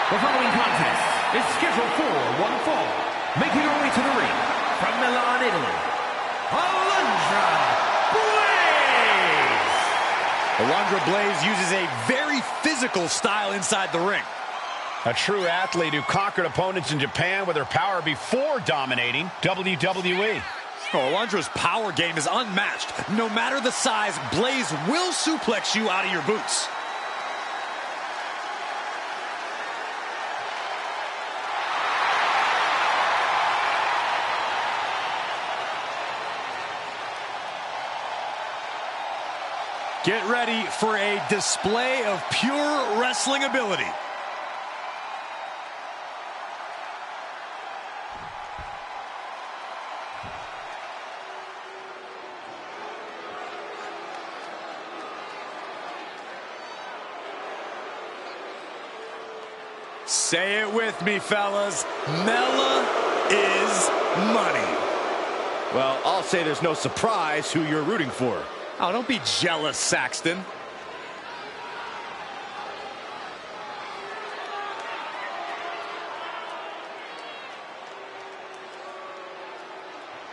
The following contest is scheduled for one fall. Making her way to the ring from Milan, Italy, Alundra Blaze. Alundra Blaze uses a very physical style inside the ring. A true athlete who conquered opponents in Japan with her power before dominating WWE. Oh, Alundra's power game is unmatched. No matter the size, Blaze will suplex you out of your boots. Get ready for a display of pure wrestling ability. Say it with me, fellas. Mella is money. Well, I'll say there's no surprise who you're rooting for. Oh, don't be jealous, Saxton.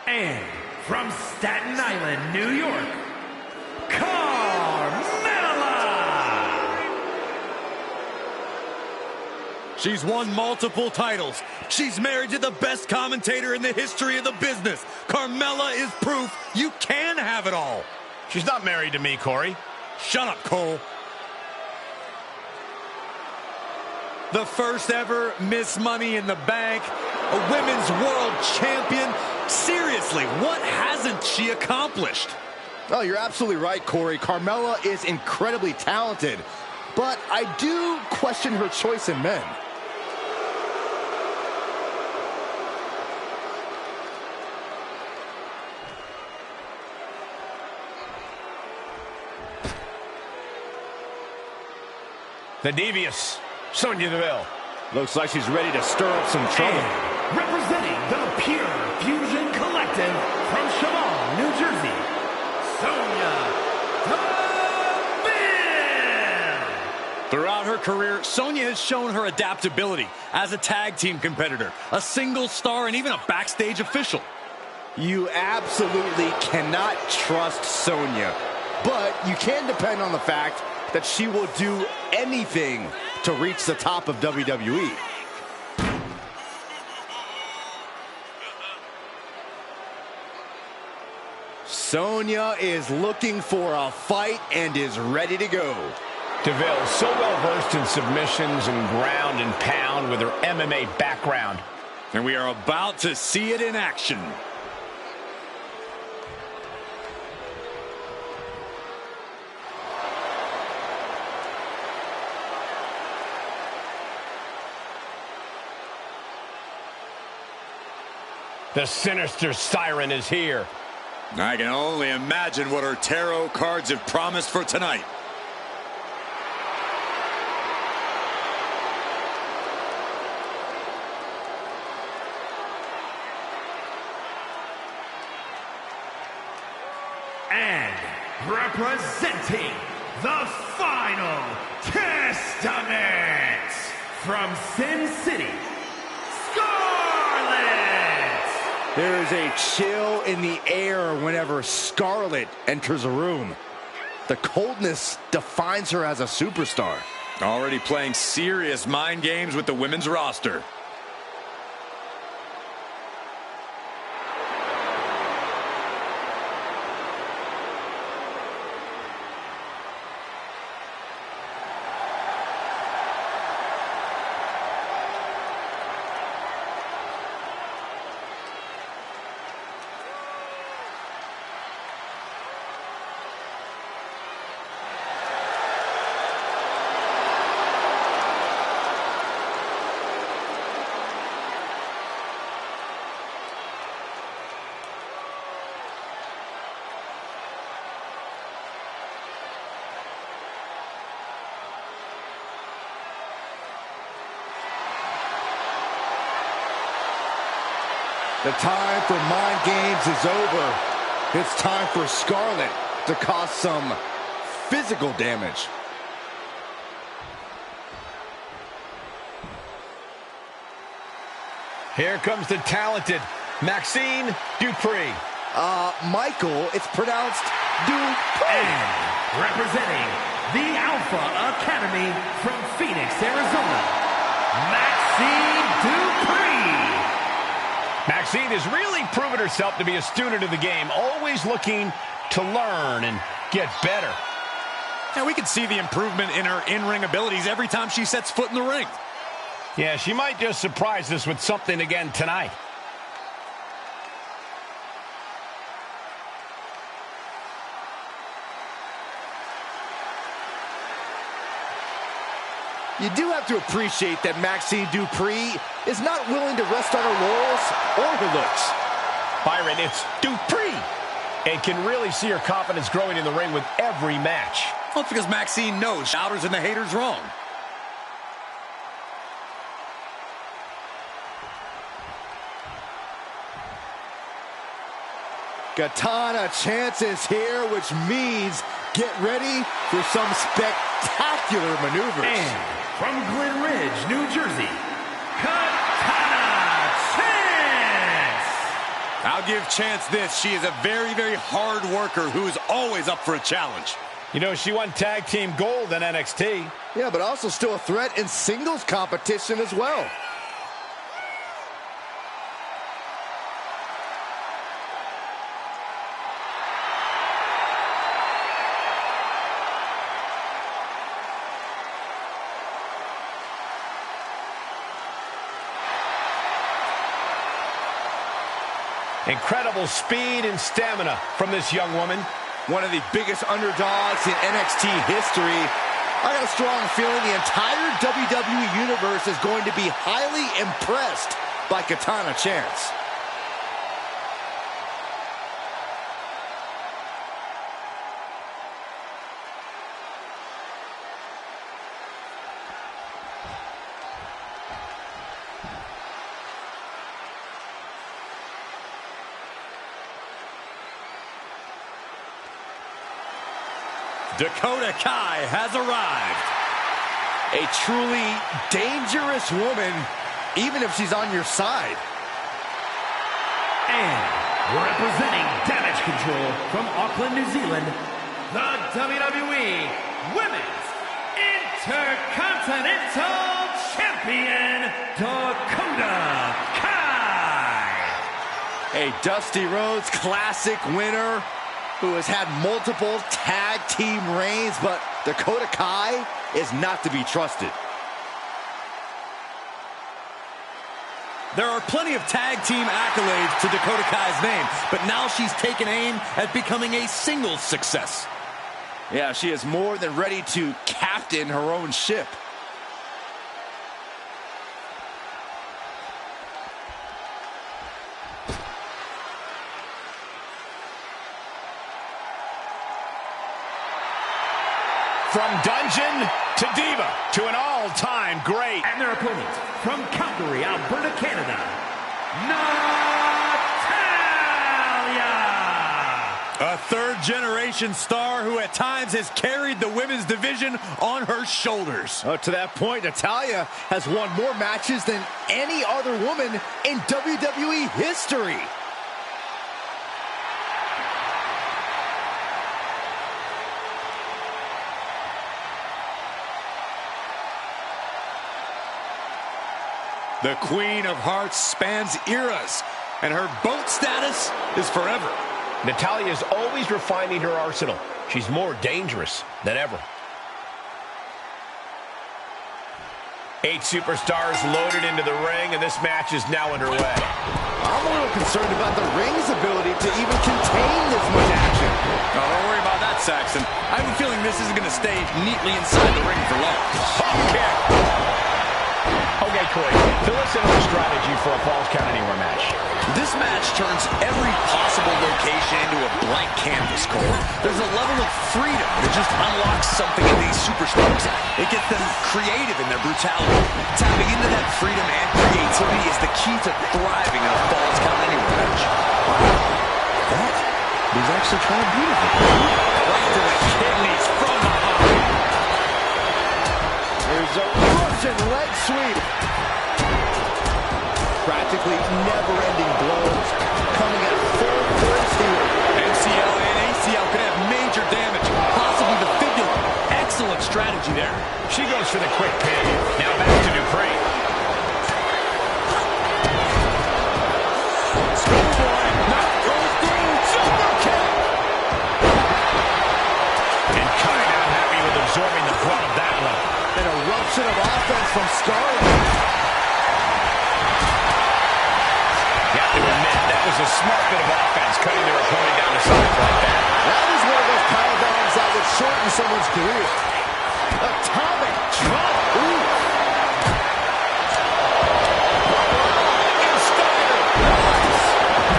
And from Staten Island, New York, Carmella. She's won multiple titles. She's married to the best commentator in the history of the business. Carmella is proof you can have it all. She's not married to me, Corey. Shut up, Cole. the first ever Miss Money in the Bank, a women's world champion. Seriously, what hasn't she accomplished? Oh, you're absolutely right, Corey. Carmella is incredibly talented, but I do question her choice in men. The devious Sonya Deville. Looks like she's ready to stir up some trouble. And representing the Pure Fusion Collective from Chavon, New Jersey, Sonya Deville. Throughout her career, Sonya has shown her adaptability as a tag team competitor, a single star, and even a backstage official. You absolutely cannot trust Sonya, but you can depend on the fact that she will do anything to reach the top of WWE. Sonya is looking for a fight and is ready to go. Deville, so well versed in submissions and ground and pound with her MMA background. And we are about to see it in action. The sinister siren is here. I can only imagine what her tarot cards have promised for tonight. And representing the Final Testament from Sin City, There is a chill in the air whenever Scarlett enters a room. The coldness defines her as a superstar. Already playing serious mind games with the women's roster. The time for mind games is over. It's time for Scarlett to cause some physical damage. Here comes the talented Maxine Dupree. Michael, it's pronounced Dupree. And representing the Alpha Academy from Phoenix, Arizona, Maxine Dupree. Maxine has really proven herself to be a student of the game, always looking to learn and get better. Yeah, we can see the improvement in her in-ring abilities every time she sets foot in the ring. Yeah, she might just surprise us with something again tonight. You do have to appreciate that Maxine Dupree is not willing to rest on her laurels or her looks. Byron, it's Dupree. And can really see her confidence growing in the ring with every match. Well, it's because Maxine knows shouters and the haters wrong. Katana chances here, which means get ready for some spectacular maneuvers. And from Glen Ridge, New Jersey, Katana Chance! I'll give Chance this. She is a very, very hard worker who is always up for a challenge. You know, she won tag team gold in NXT. Yeah, but also still a threat in singles competition as well. Incredible speed and stamina from this young woman. One of the biggest underdogs in NXT history. I got a strong feeling the entire WWE Universe is going to be highly impressed by Katana Chance. Dakota Kai has arrived. A truly dangerous woman, even if she's on your side. And representing Damage Control from Auckland, New Zealand, the WWE Women's Intercontinental Champion, Dakota Kai. A Dusty Rhodes Classic winner who has had multiple tag team reigns, but Dakota Kai is not to be trusted. There are plenty of tag team accolades to Dakota Kai's name, but now she's taken aim at becoming a singles success. Yeah, she is more than ready to captain her own ship. From Dungeon to Diva to an all-time great. And their opponent from Calgary, Alberta, Canada, Natalya. A third-generation star who at times has carried the women's division on her shoulders. To that point, Natalya has won more matches than any other woman in WWE history. The Queen of Hearts spans eras, and her boat status is forever. Natalya is always refining her arsenal. She's more dangerous than ever. 8 superstars loaded into the ring, and this match is now underway. I'm a little concerned about the ring's ability to even contain this much action. Oh, don't worry about that, Saxon. I have a feeling this isn't going to stay neatly inside the ring for long. Okay, Corey, fill us in on the strategy for a Falls Count Anywhere match. This match turns every possible location into a blank canvas, Cole. There's a level of freedom that just unlocks something in these superstars. It gets them creative in their brutality. Tapping into that freedom and creativity is the key to thriving in a Falls Count Anywhere match. Wow. That was actually kind of beautiful. Right to the kidneys from behind. There's a Russian leg sweep. Practically never-ending blows coming at full force here. MCL and ACL could have major damage, possibly the fibula. Excellent strategy there. She goes for the quick pin. Now back to Dupree. Schoolboy, not goes through. Super kick. And Kai out happy with absorbing the brunt of that one. An eruption of offense from Scarlett. That was a smart bit of offense, cutting their opponent down to size like that. That was one of those power bombs that would shorten someone's career. Atomic drop. Ooh. Inspired. Nice.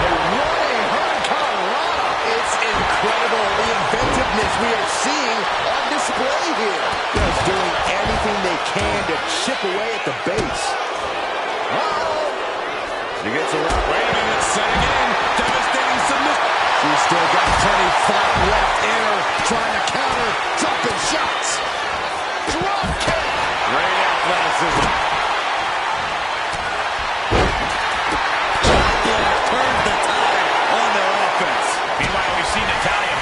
A running hurricanrana. It's incredible the inventiveness we are seeing on display here. Just doing anything they can to chip away at the base. She gets around. Wait a minute, setting in. Devastating submission. She's still got plenty fight left in her. Trying to counter. Dropping shots. Drop kick. Great athleticism. Chop block turns the tide on their offense. Meanwhile, we see Natalya.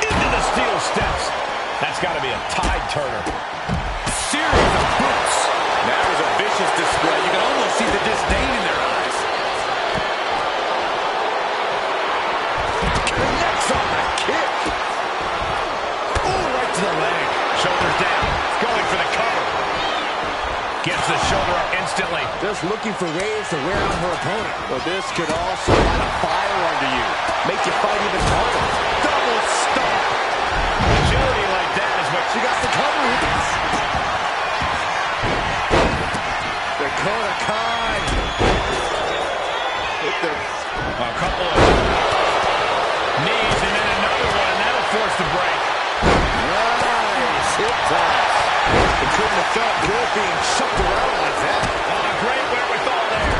Into the steel steps. That's got to be a tide turner. Series of boots. That was a vicious display. You can almost see the disdain in their eyes. Connects on the kick. Ooh, right to the leg. Shoulders down. Going for the cover. Gets the shoulder up instantly. Just looking looking for ways to wear out her opponent. Well, this could also light a fire under you. Make you fight even harder. Double stomp. Agility like that is what She got the cover with this. Dakota Kai. A couple of knees and then another one. That'll force the break. Nice hip toss. It couldn't have felt good being shoved around like that. Oh, great wherewithal there.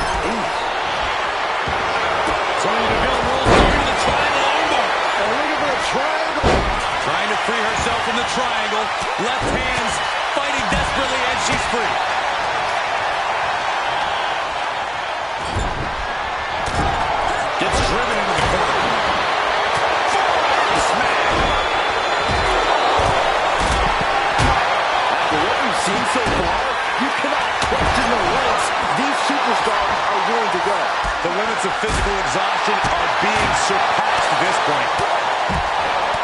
Sonya Deville rolls over the triangle armbar. And looking for a triangle. Trying to free herself from the triangle. Left hands fighting desperately, and she's free. Gets driven into the corner. Smack. After what we've seen so far, you cannot question the lengths these superstars are willing to go. The limits of physical exhaustion are being surpassed at this point.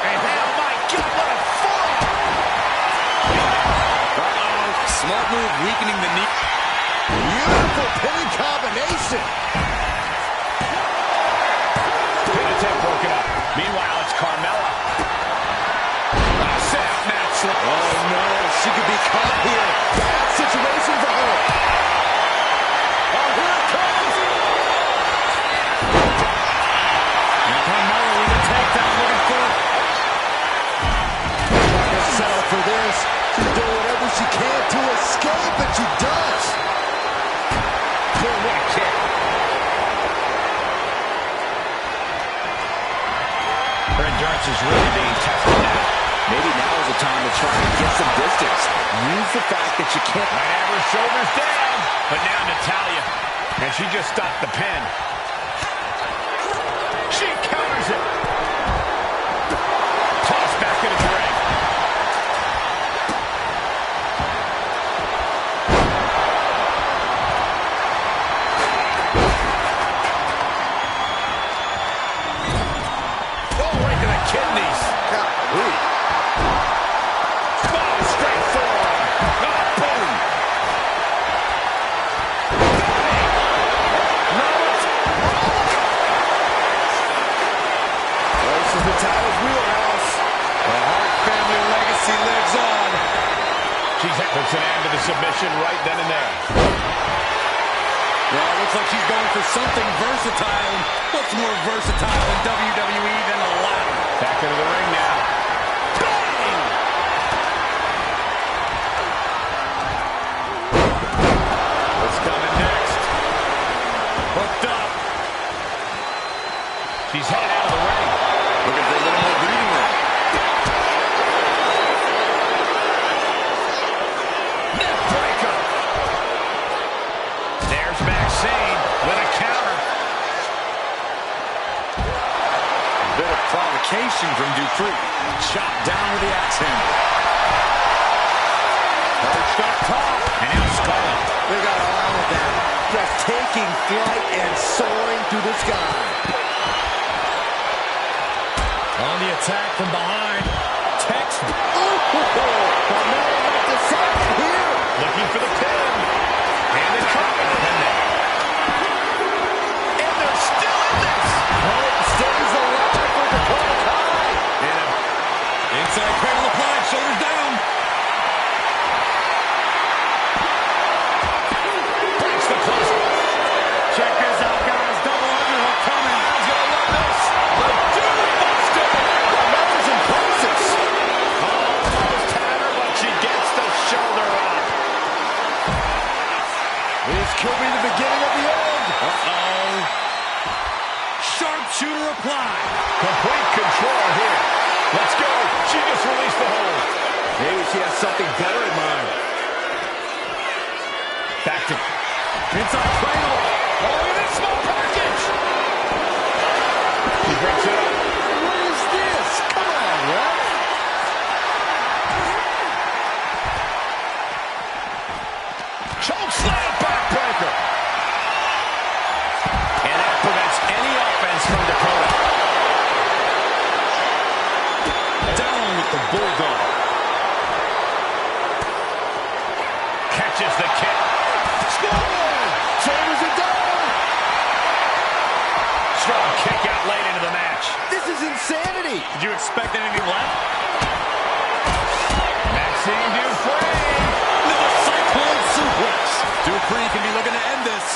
And oh my God, what a fall! Uh-oh. Smart move, weakening the knee. Beautiful pinning combination. Pin attempt broken up. Meanwhile, it's Carmella. Set up match slip. Oh no, she could be caught here. Bad situation for her. Oh, here it comes. And Carmella with a takedown, looking for it. Trying to settle for this. She's doing whatever she can to escape, and she does. Boom, what a kick. Her endurance is really being tested now. Maybe now is the time to try and get some distance. Use the fact that you can't. Might have her shoulders down. But now Natalya. And she just stopped the pin. She counters it. Tossed back into the ring. Oh, right to the kidneys. Golly. Oh, straight forward. Oh, boom. This is Natalya's wheelhouse. The Hart family legacy lives on. She's puts an end to the submission right then and there. Well, it looks like she's going for something versatile. What's more versatile in WWE than a ladder? Back into the ring now. Bang! What's coming next? Hooked up. She's headed out of the ring. Looking for a little more breathing room. Neck breaker. There's Maxine with a counter. Bit of provocation from Dupree. Chopped down with the axe handle. Perched up top. And now Scarlett. They got on with that. Just taking flight and soaring through the sky. On the attack from behind. Text. Carmella might decide here. Looking for the pin. And the cover. And they're still in this. Hope stays alive for Dakota Kai. Inside cradle applied. Shoulders down. Breaks the close. Check this out, guys. Double underhook coming. He's going to love this. The Dude Buster. Carmella's in crisis. Almost had her, but she gets the shoulder up. This could be the beginning of the end. Uh-oh. Sharpshooter applied. Complete control here. Let's go. She just released the hold. Maybe she has something better in mind. Back to Inside cradle. oh, look at this small package. She breaks it up. What is this? Come on, ref. Choke slam backbreaker. And that prevents any offense from Dakota. Down with the bulldog. Catches the kick. Score! Shoulders is insanity. Did you expect anything less? Maxine Dufresne. With a cyclone suplex. Dufresne can be looking to end this.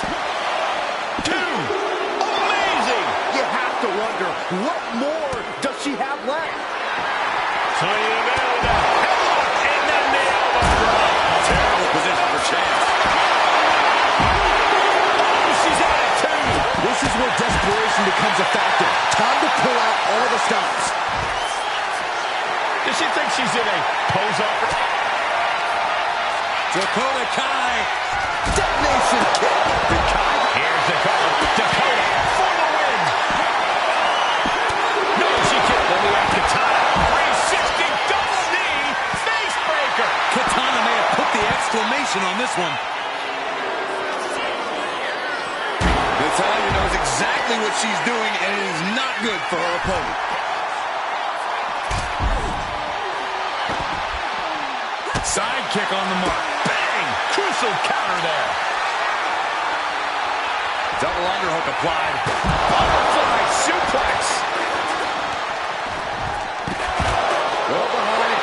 2. Amazing. You have to wonder, what more does she have left? Sonya Deville, the headlock, and then the elbow drop. Terrible position for Chance. Oh, she's out at 2. This is where desperation becomes a factor. Time to pull out all the stops. Does she think she's in a pose-up? Dakota Kai. Detonation kick. Here's Dakota. Dakota for the win. No, she can't. Then we have Katana. 360 double knee face breaker. Katana may have put the exclamation on this one. Natalya knows exactly what she's doing, and it is not good for her opponent. Sidekick on the mark. Bang! Crucial counter there. Double underhook applied. Butterfly suplex. Well behind.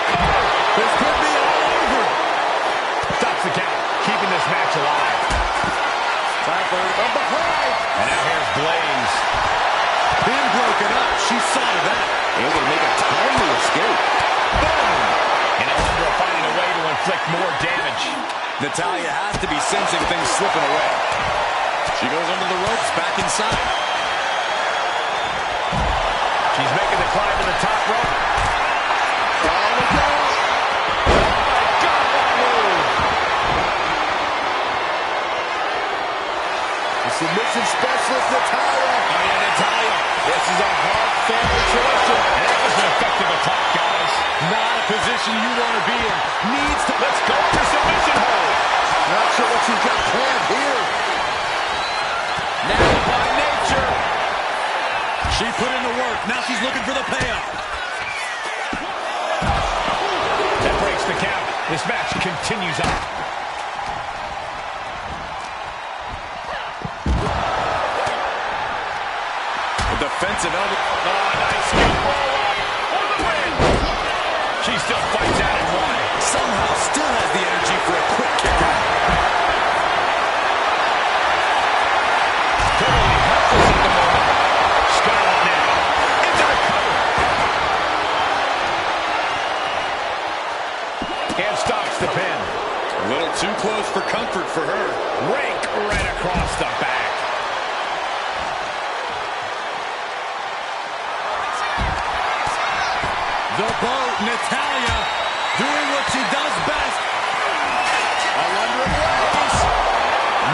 This could be all over. Stops the count, keeping this match alive. Time for from behind. And now here's Blaze. Being broken up. She saw that. Able to make a timely escape. Boom! And Alundra finding a way to inflict more damage. Natalya has to be sensing things slipping away. She goes under the ropes, back inside. She's making the climb to the top rope. Down we go. Oh my God, what a move! The submission specialist, Natalya. Oh yeah, Natalya. This is a hard family tradition. And that was an effective attack, guys. Not a position you want to be in. Needs to... Let's go for submission hold. Not sure what she's got planned here. Now by nature. She put in the work. Now she's looking for the payoff. That breaks the count. This match continues on. A defensive elbow. Oh, nice scoop roll up for the win. She still fights out at 1. Somehow still has the energy for a quick kick out. Totally helpless at the moment. Scarlett now into the cover. And stops the pin. A little too close for comfort for her. Rake right across the back. The boat, Natalya, doing what she does best. Alundra Blaze.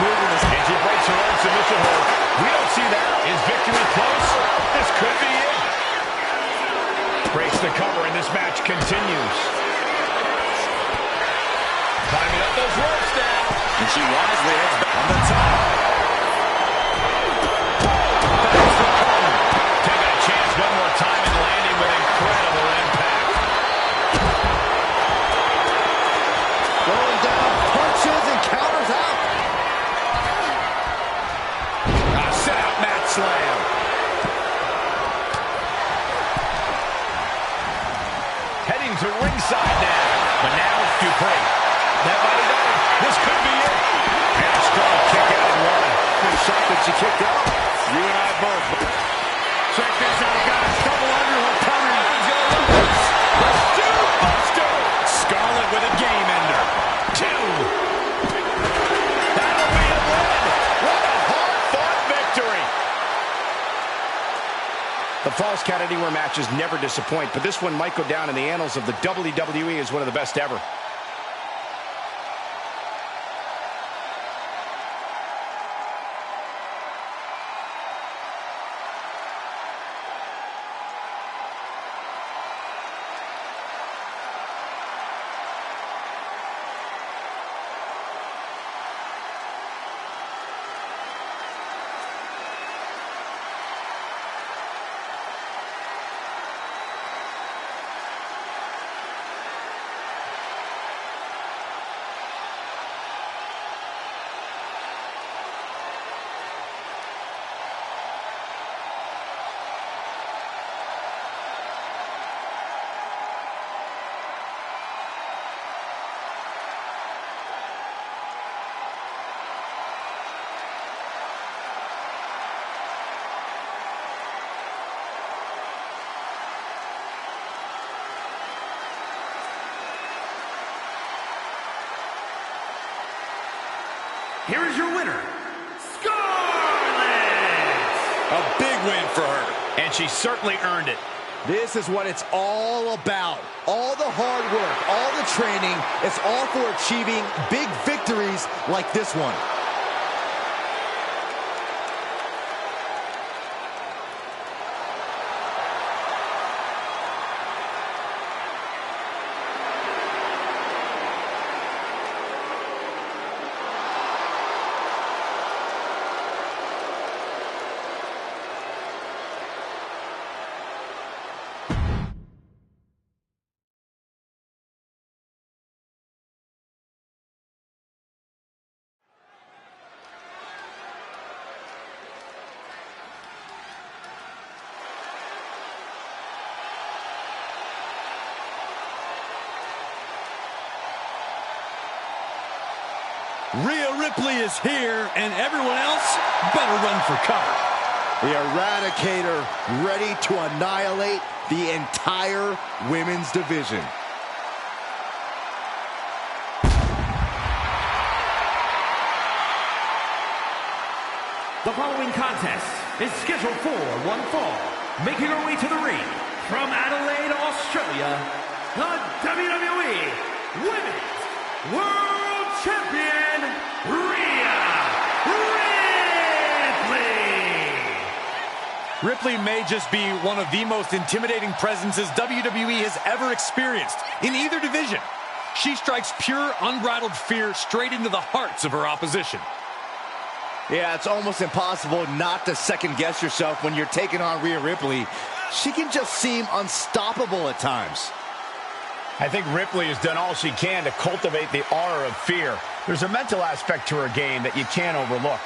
Moving this. And she breaks her own submission hold. We don't see that. Is victory close? This could be it. Breaks the cover and this match continues. Climbing up those ropes now. And she wisely heads back on the top. That's the cover. Taking a chance one more time and landing with incredible impact. Going down, punches and counters out. Set up mat slam. Heading to ringside now. But now Dupree. That might have done it. This could be it. And a strong kick out at 1. Good shot that she kicked out. You and I both. Check this out, guys. Double underhook coming. He's going to lose. Let's do Buster. Scarlett with a game ender. 2. That'll be a win. What a hard-fought victory. The Falls Count Anywhere matches never disappoint, but this one might go down in the annals of the WWE as one of the best ever. here is your winner, Scarlett! A big win for her. And she certainly earned it. This is what it's all about. All the hard work, all the training, it's all for achieving big victories like this one. Rhea Ripley is here, and everyone else better run for cover. The Eradicator ready to annihilate the entire women's division. The following contest is scheduled for one fall. Making her way to the ring from Adelaide, Australia, the WWE Women's World Champion, Rhea Ripley! Ripley may just be one of the most intimidating presences WWE has ever experienced in either division. She strikes pure, unbridled fear straight into the hearts of her opposition. Yeah, it's almost impossible not to second-guess yourself when you're taking on Rhea Ripley. She can just seem unstoppable at times. I think Ripley has done all she can to cultivate the aura of fear. There's a mental aspect to her game that you can't overlook.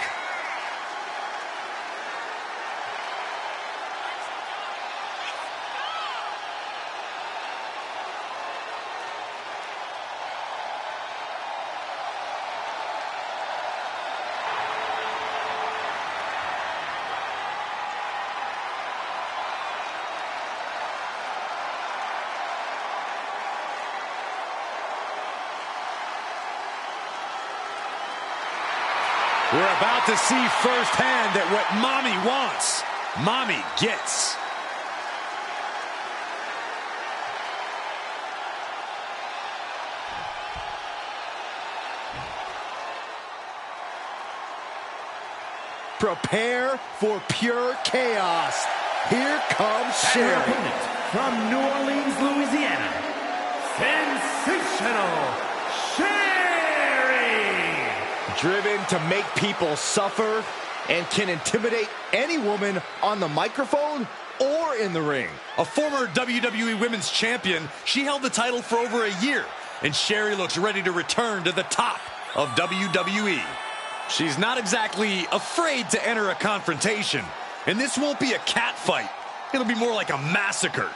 We're about to see firsthand that what Mommy wants, Mommy gets. Prepare for pure chaos. Here comes And her Sherry. opponent from New Orleans, Louisiana, sensational Sherry! Driven to make people suffer and can intimidate any woman on the microphone or in the ring. A former WWE Women's Champion, she held the title for over a year, and Sherry looks ready to return to the top of WWE. She's not exactly afraid to enter a confrontation, and this won't be a cat fight. It'll be more like a massacre.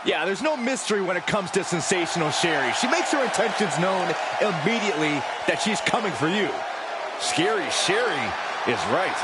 Yeah, there's no mystery when it comes to sensational Sherry. She makes her intentions known immediately that she's coming for you. Scary Sherry is right.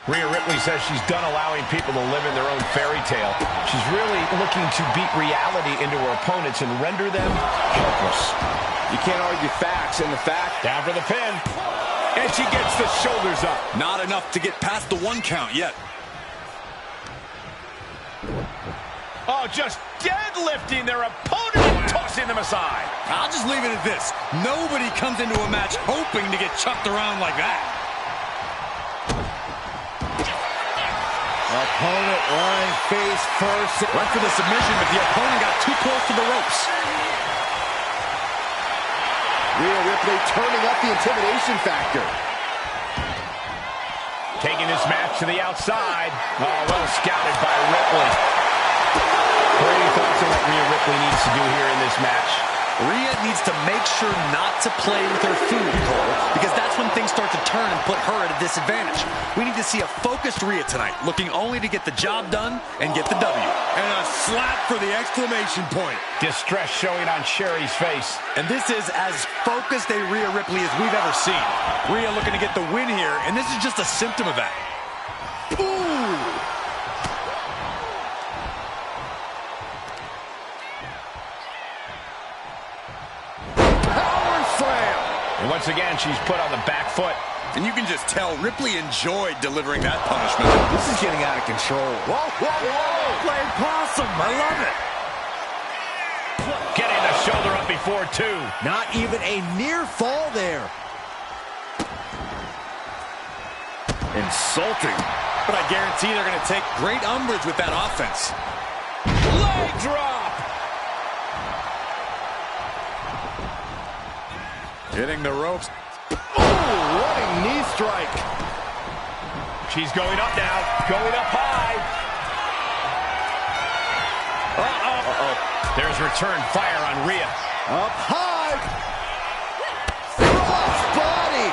Rhea Ripley says she's done allowing people to live in their own fairy tale. She's really looking to beat reality into her opponents and render them helpless. You can't argue facts, and the fact... Down for the pin. And she gets the shoulders up. Not enough to get past the 1 count yet. Oh, just deadlifting their opponent and tossing them aside. I'll just leave it at this. Nobody comes into a match hoping to get chucked around like that. Opponent lying face first. Went for the submission, but the opponent got too close to the ropes. Rhea Ripley turning up the intimidation factor. Taking this match to the outside. Oh, well scouted by Ripley. What are your thoughts on what Rhea Ripley needs to do here in this match? Rhea needs to make sure not to play with her food, Cole, because that's when things start to turn and put her at a disadvantage. We need to see a focused Rhea tonight, looking only to get the job done and get the W. And a slap for the exclamation point. Distress showing on Sherry's face. And this is as focused a Rhea Ripley as we've ever seen. Rhea looking to get the win here, and this is just a symptom of that. Ooh! And once again, she's put on the back foot. And you can just tell Ripley enjoyed delivering that punishment. This is getting out of control. Whoa, whoa, whoa! Playing possum. I love it. Getting the shoulder up before two. Not even a near fall there. Insulting. But I guarantee they're going to take great umbrage with that offense. Leg drop. Hitting the ropes. Oh, what a knee strike. She's going up now. Going up high. Uh-oh. There's return fire on Rhea. Up high. Cross body.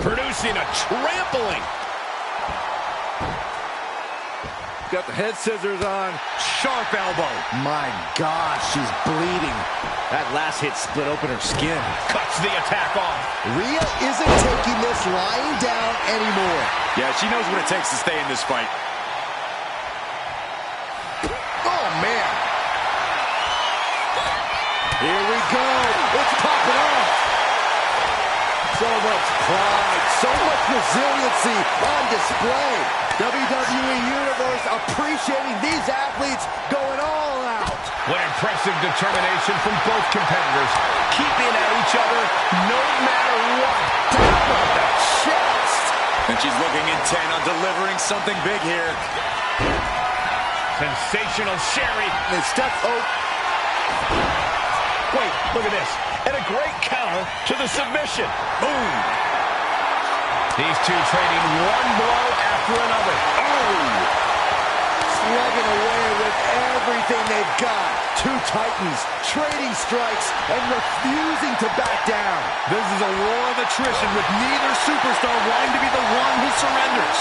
Producing a trampling. Got the head scissors on. Sharp elbow. My gosh, she's bleeding. That last hit split open her skin. Cuts the attack off. Rhea isn't taking this lying down anymore. Yeah, she knows what it takes to stay in this fight. Oh, man. Here we go. It's popping off. So much pride, so much resiliency on display. WWE Universe appreciating these athletes going all out. What impressive determination from both competitors. Keeping at each other no matter what. Down on the chest. And she's looking intent on delivering something big here. Sensational Sherry. And Steph, Wait, look at this. And a great counter to the submission. Boom. These two trading one blow after another. slugging away with everything they've got. Two titans trading strikes and refusing to back down. This is a war of attrition with neither superstar wanting to be the one who surrenders.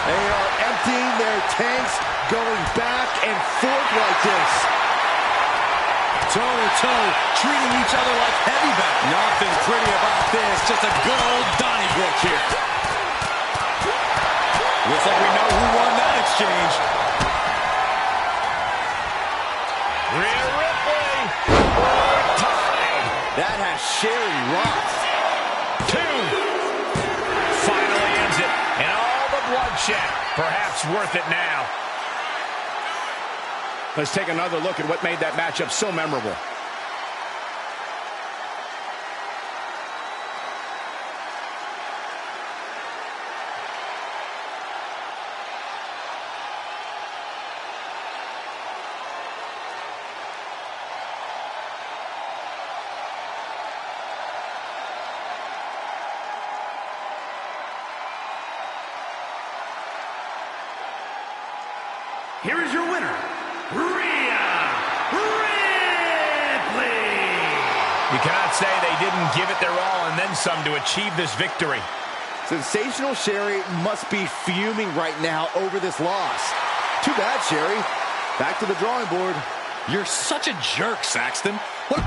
They are emptying their tanks, going back and forth like this. Toe-to-toe, treating each other like heavyweights. Nothing pretty about this, just a good old Donnybrook here. Looks like we know who won that exchange. Rhea Ripley. Tied. That has Sherry rocked. 2. Finally ends it. And all the bloodshed. Perhaps worth it now. Let's take another look at what made that matchup so memorable. Here is your winner, Rhea Ripley. You cannot say they didn't give it their all and then some to achieve this victory. Sensational Sherry must be fuming right now over this loss. Too bad, Sherry. Back to the drawing board. You're such a jerk, Saxton. What?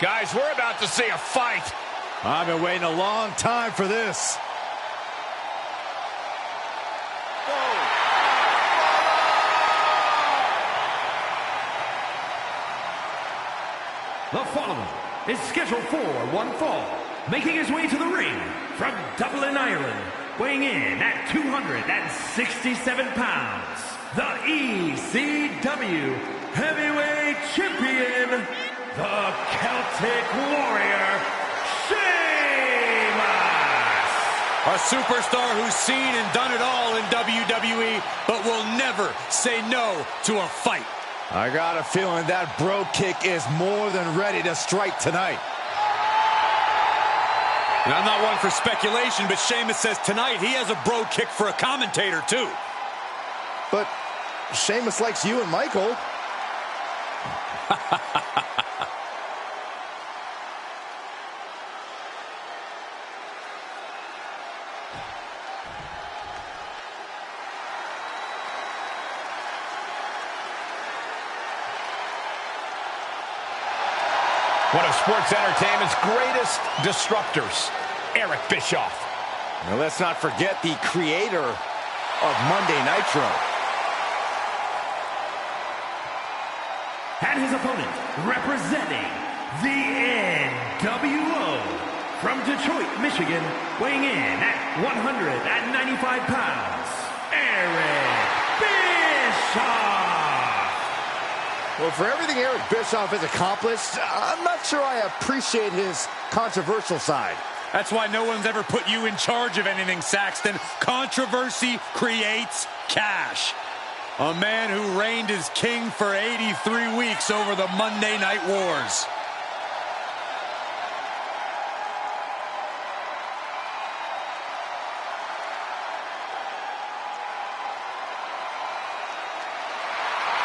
Guys, we're about to see a fight. I've been waiting a long time for this. The following is scheduled for one fall, making his way to the ring from Dublin, Ireland, weighing in at 267 pounds, the ECW Heavyweight Champion, the Celtic Warrior, Sheamus. A superstar who's seen and done it all in WWE, but will never say no to a fight. I got a feeling that bro kick is more than ready to strike tonight. And I'm not one for speculation, but Sheamus says tonight he has a bro kick for a commentator, too. But Sheamus likes you and Michael. One of sports entertainment's greatest disruptors, Eric Bischoff. Now let's not forget the creator of Monday Nitro. And his opponent, representing the NWO from Detroit, Michigan, weighing in at 195 pounds, Eric Bischoff. Well, for everything Eric Bischoff has accomplished, I'm not sure I appreciate his controversial side. That's why no one's ever put you in charge of anything, Saxton. Controversy creates cash. A man who reigned as king for 83 weeks over the Monday Night Wars.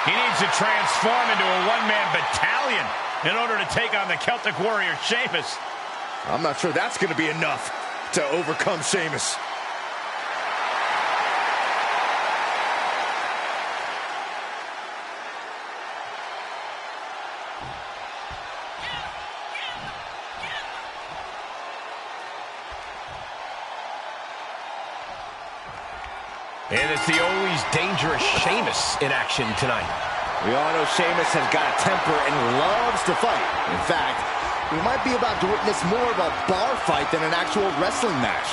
He needs to transform into a one-man battalion in order to take on the Celtic Warrior, Sheamus. I'm not sure that's going to be enough to overcome Sheamus. And it's the always dangerous Sheamus in action tonight. We all know Sheamus has got a temper and loves to fight. In fact, we might be about to witness more of a bar fight than an actual wrestling match.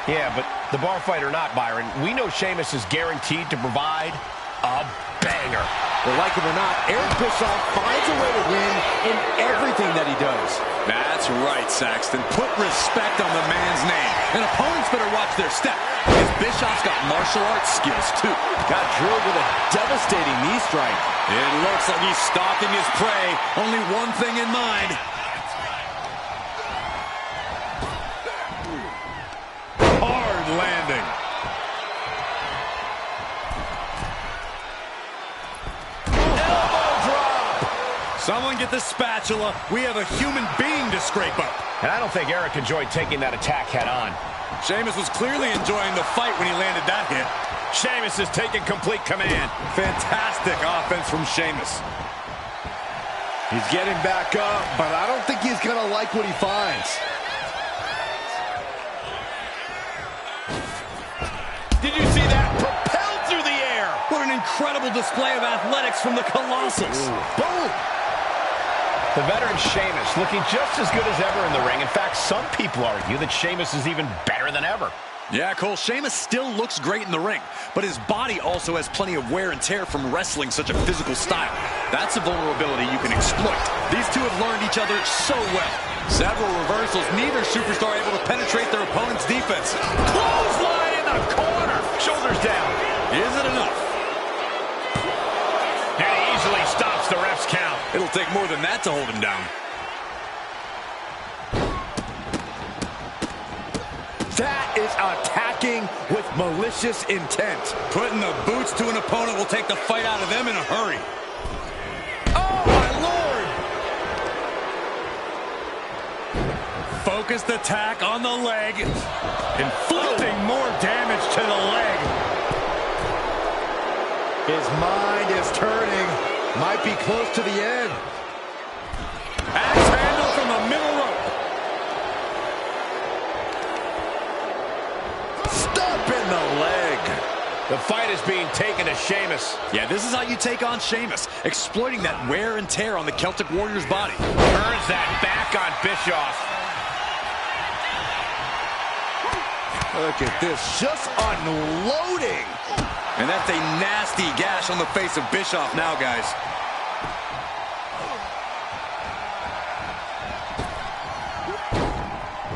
Yeah, but the bar fight or not, Byron, we know Sheamus is guaranteed to provide a banger. But like it or not, Eric Bischoff finds a way to win in everything that he does. That's right, Saxton. Put respect on the man's name. And opponents better watch their step, because Bischoff's got martial arts skills, too. Got drilled with a devastating knee strike. It looks like he's stalking his prey. Only one thing in mind. Hard landing. Someone get the spatula. We have a human being to scrape up. And I don't think Eric enjoyed taking that attack head on. Sheamus was clearly enjoying the fight when he landed that hit. Sheamus is taking complete command. Fantastic offense from Sheamus. He's getting back up, but I don't think he's going to like what he finds. Did you see that? Propelled through the air. What an incredible display of athletics from the Colossus. Boom! The veteran Sheamus looking just as good as ever in the ring. In fact, some people argue that Sheamus is even better than ever. Yeah, Cole, Sheamus still looks great in the ring, but his body also has plenty of wear and tear from wrestling such a physical style. That's a vulnerability you can exploit. These two have learned each other so well. Several reversals, neither superstar able to penetrate their opponent's defense. Clothesline in the corner. Shoulders down. Is it enough? And he easily stops the ref's count. It'll take more than that to hold him down. That is attacking with malicious intent. Putting the boots to an opponent will take the fight out of them in a hurry. Oh, my Lord! Focused attack on the leg. Inflicting more damage to the leg. His mind is turning. Might be close to the end. Axe handle from the middle rope. In the leg. The fight is being taken to Sheamus. Yeah, this is how you take on Sheamus, exploiting that wear and tear on the Celtic Warrior's body. Turns that back on Bischoff. Look at this, just unloading. And that's a nasty gash on the face of Bischoff now, guys.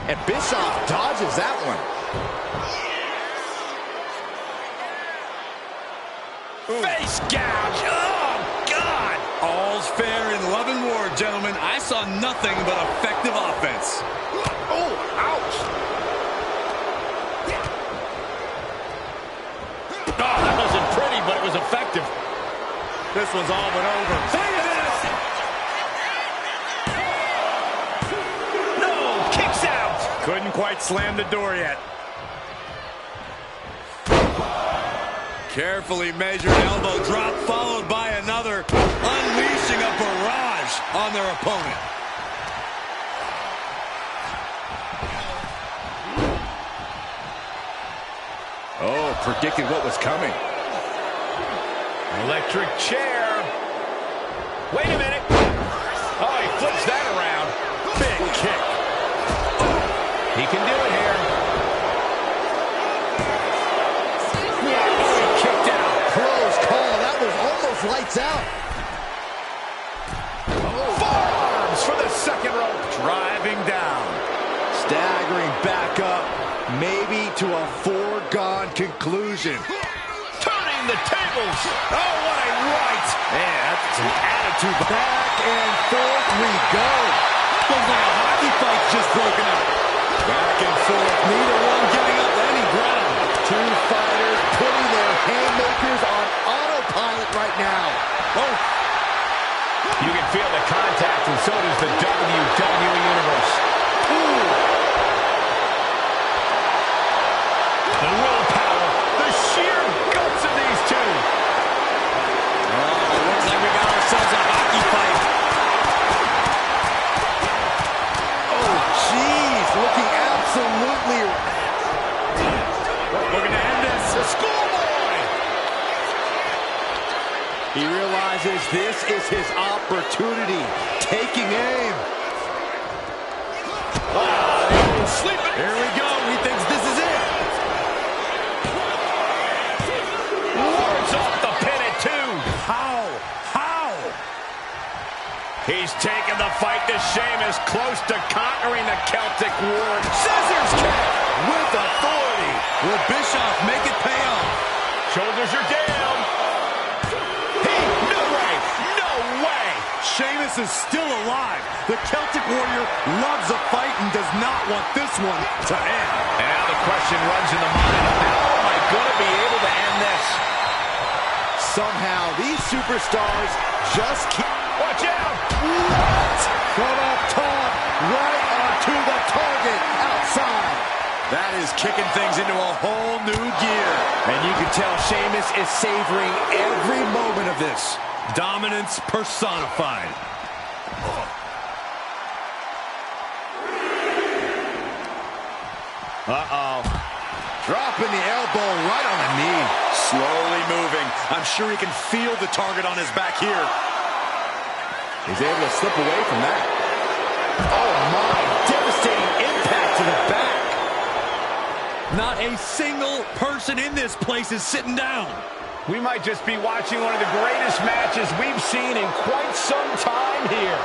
And Bischoff dodges that one. Face gouge. Oh, God. All's fair in love and war, gentlemen. I saw nothing but effective offense. Oh, ouch. Oh, that wasn't pretty, but it was effective. This one's all but over. No, kicks out. Couldn't quite slam the door yet. Carefully measured elbow drop followed by another, unleashing a barrage on their opponent. Oh, predicted what was coming. Electric chair. Wait a minute. Oh, he flips that around. Big kick. He can do it here. Oh, he kicked out. Close call. That was almost lights out. Forearms for the second rope. Driving down. Staggering back up. Maybe to a foregone conclusion. Turning the tables. Oh, what a right. Man, that's some attitude. Back and forth we go. Looks like a hockey fight's just broken out. Back and forth, neither one giving up any ground. Two fighters putting their haymakers on autopilot right now. Oh, You can feel the contact, and so does the WWE Universe. Ooh. The willpower, the sheer guts of these two. looks like we got ourselves a hockey fight. Oh, jeez. Looking absolutely... We're going to end this. The schoolboy. He realizes this is his opportunity. Taking aim. Sleeping. Here we go. He thinks this is it. Wards off the pin at 2. How? He's taken the fight to Sheamus, close to conquering the Celtic War. Scissors kick With authority. Will Bischoff make it pay off? Shoulders are down. No way. No way. Sheamus is still alive. The Celtic Warrior loves a fight and does not want this one to end. And now the question runs in the mind of how am I going to be able to end this? Somehow these superstars just keep... Watch out. What? From up top, right onto the target outside. That is kicking things into a whole new gear. And you can tell Sheamus is savoring every moment of this. Dominance personified. Uh-oh. Dropping the elbow right on the knee. Slowly moving. I'm sure he can feel the target on his back here. He's able to slip away from that. Oh, my. Devastating impact to the back. Not a single person in this place is sitting down. We might just be watching one of the greatest matches we've seen in quite some time here.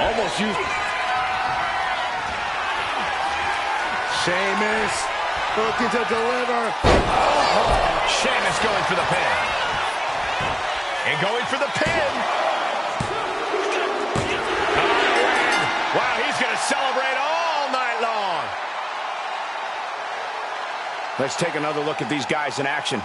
Almost used. Sheamus looking to deliver. Oh, Sheamus going for the pin. And going for the pin. Wow, he's going to celebrate all night long. Let's take another look at these guys in action.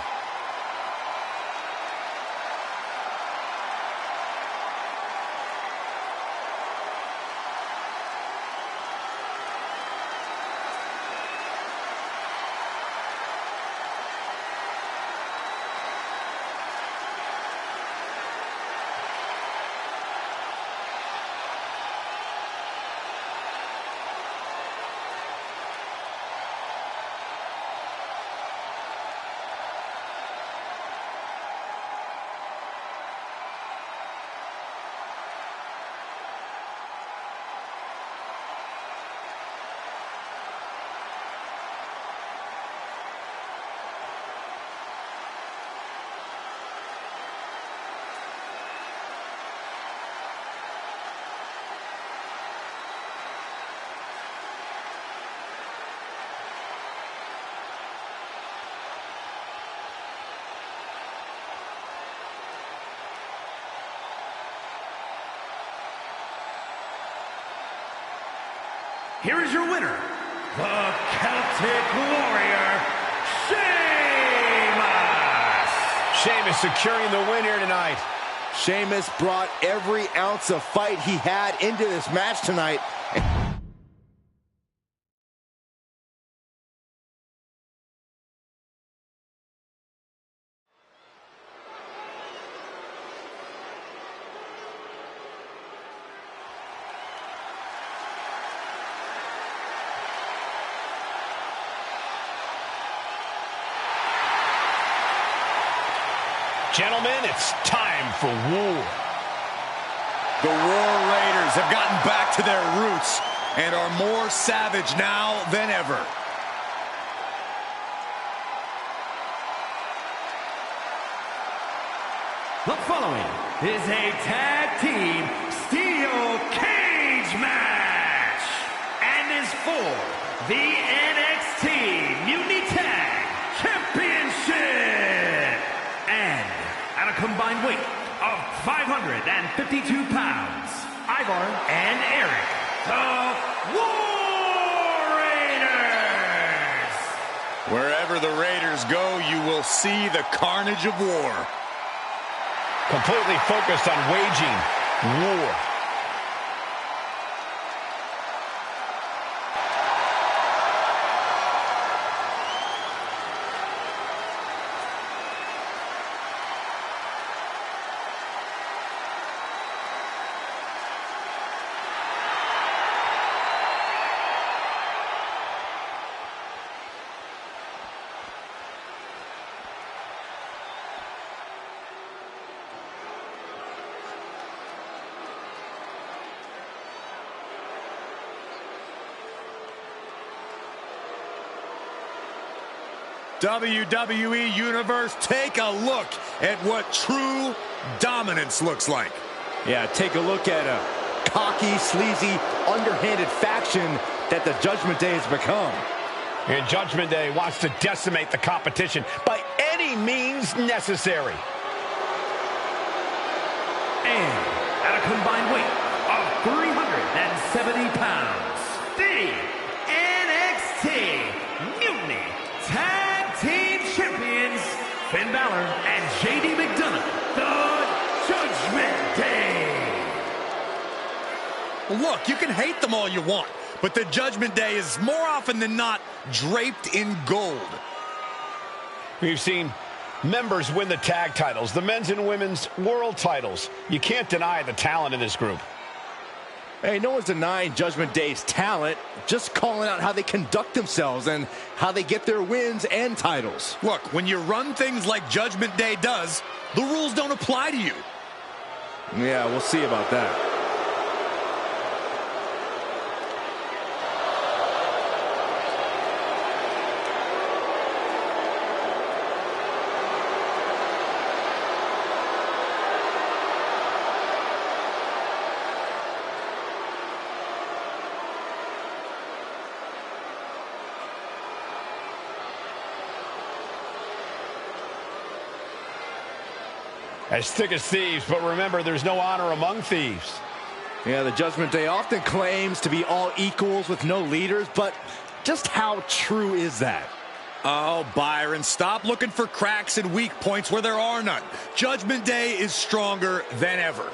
here is your winner, the Celtic Warrior, Sheamus! Sheamus securing the win here tonight. Sheamus brought every ounce of fight he had into this match tonight. Gentlemen, it's time for war. The War Raiders have gotten back to their roots and are more savage now than ever. The following is a tag team steel cage match and is for the NXT Mutiny Tag Championship. And at a combined weight of 552 pounds, Ivar and Eric, the War Raiders. Wherever the Raiders go, you will see the carnage of war. Completely focused on waging war. WWE Universe, take a look at what true dominance looks like. Yeah, take a look at a cocky, sleazy, underhanded faction that the Judgment Day has become. And Judgment Day wants to decimate the competition by any means necessary. And at a combined weight of 370 pounds, the NXT Mutiny Tag Team Champions, Finn Balor and JD McDonough, the Judgment Day. Look, you can hate them all you want, but the Judgment Day is more often than not draped in gold. We've seen members win the tag titles, the men's and women's world titles. You can't deny the talent in this group. Hey, no one's denying Judgment Day's talent, just calling out how they conduct themselves and how they get their wins and titles. Look, when you run things like Judgment Day does, the rules don't apply to you. Yeah, we'll see about that. As thick as thieves, but remember, there's no honor among thieves. Yeah, the Judgment Day often claims to be all equals with no leaders, but just how true is that? Oh, Byron, stop looking for cracks and weak points where there are none. Judgment Day is stronger than ever.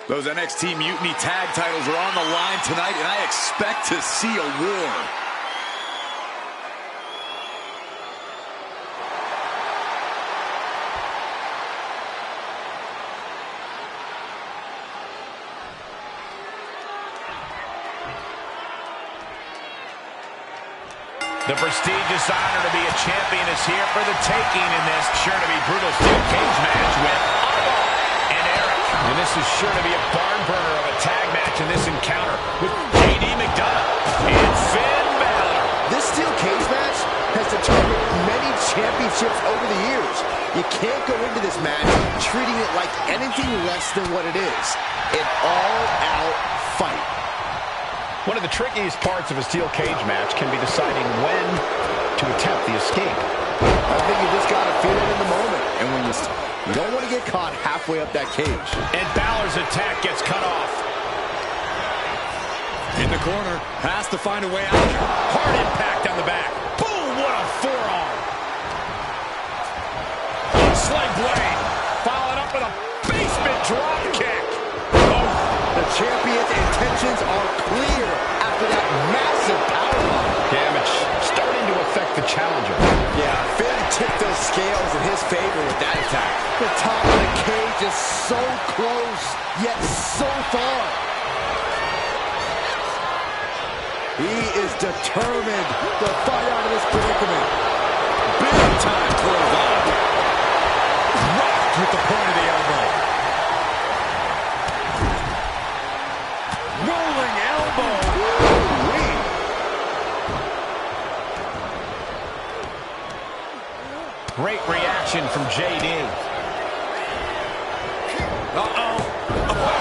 Those NXT Mutiny Tag titles are on the line tonight, and I expect to see a war. The prestigious honor to be a champion is here for the taking in this sure to be brutal steel cage match with Ivar and Eric. And this is sure to be a barn burner of a tag match in this encounter with JD McDonough and Finn Balor. This steel cage match has determined many championships over the years. You can't go into this match treating it like anything less than what it is. An all-out fight. One of the trickiest parts of a steel cage match can be deciding when to attempt the escape. I think you just got to feel it in the moment. And when you don't want to get caught halfway up that cage. And Balor's attack gets cut off. In the corner, has to find a way out. Hard impact on the back. Boom, what a forearm. Sling blade. Followed up with a basement drop kick. Oh. The champion's intentions are clear after that massive powerbomb. Damage starting to affect the challenger. Yeah, Finn tipped those scales in his favor with that attack. The top of the cage is so close, yet so far. He is determined to fight out of this predicament. Big time clothesline. Rocked with the point of the elbow. Rolling elbow. Woo-wee. Great reaction from JD.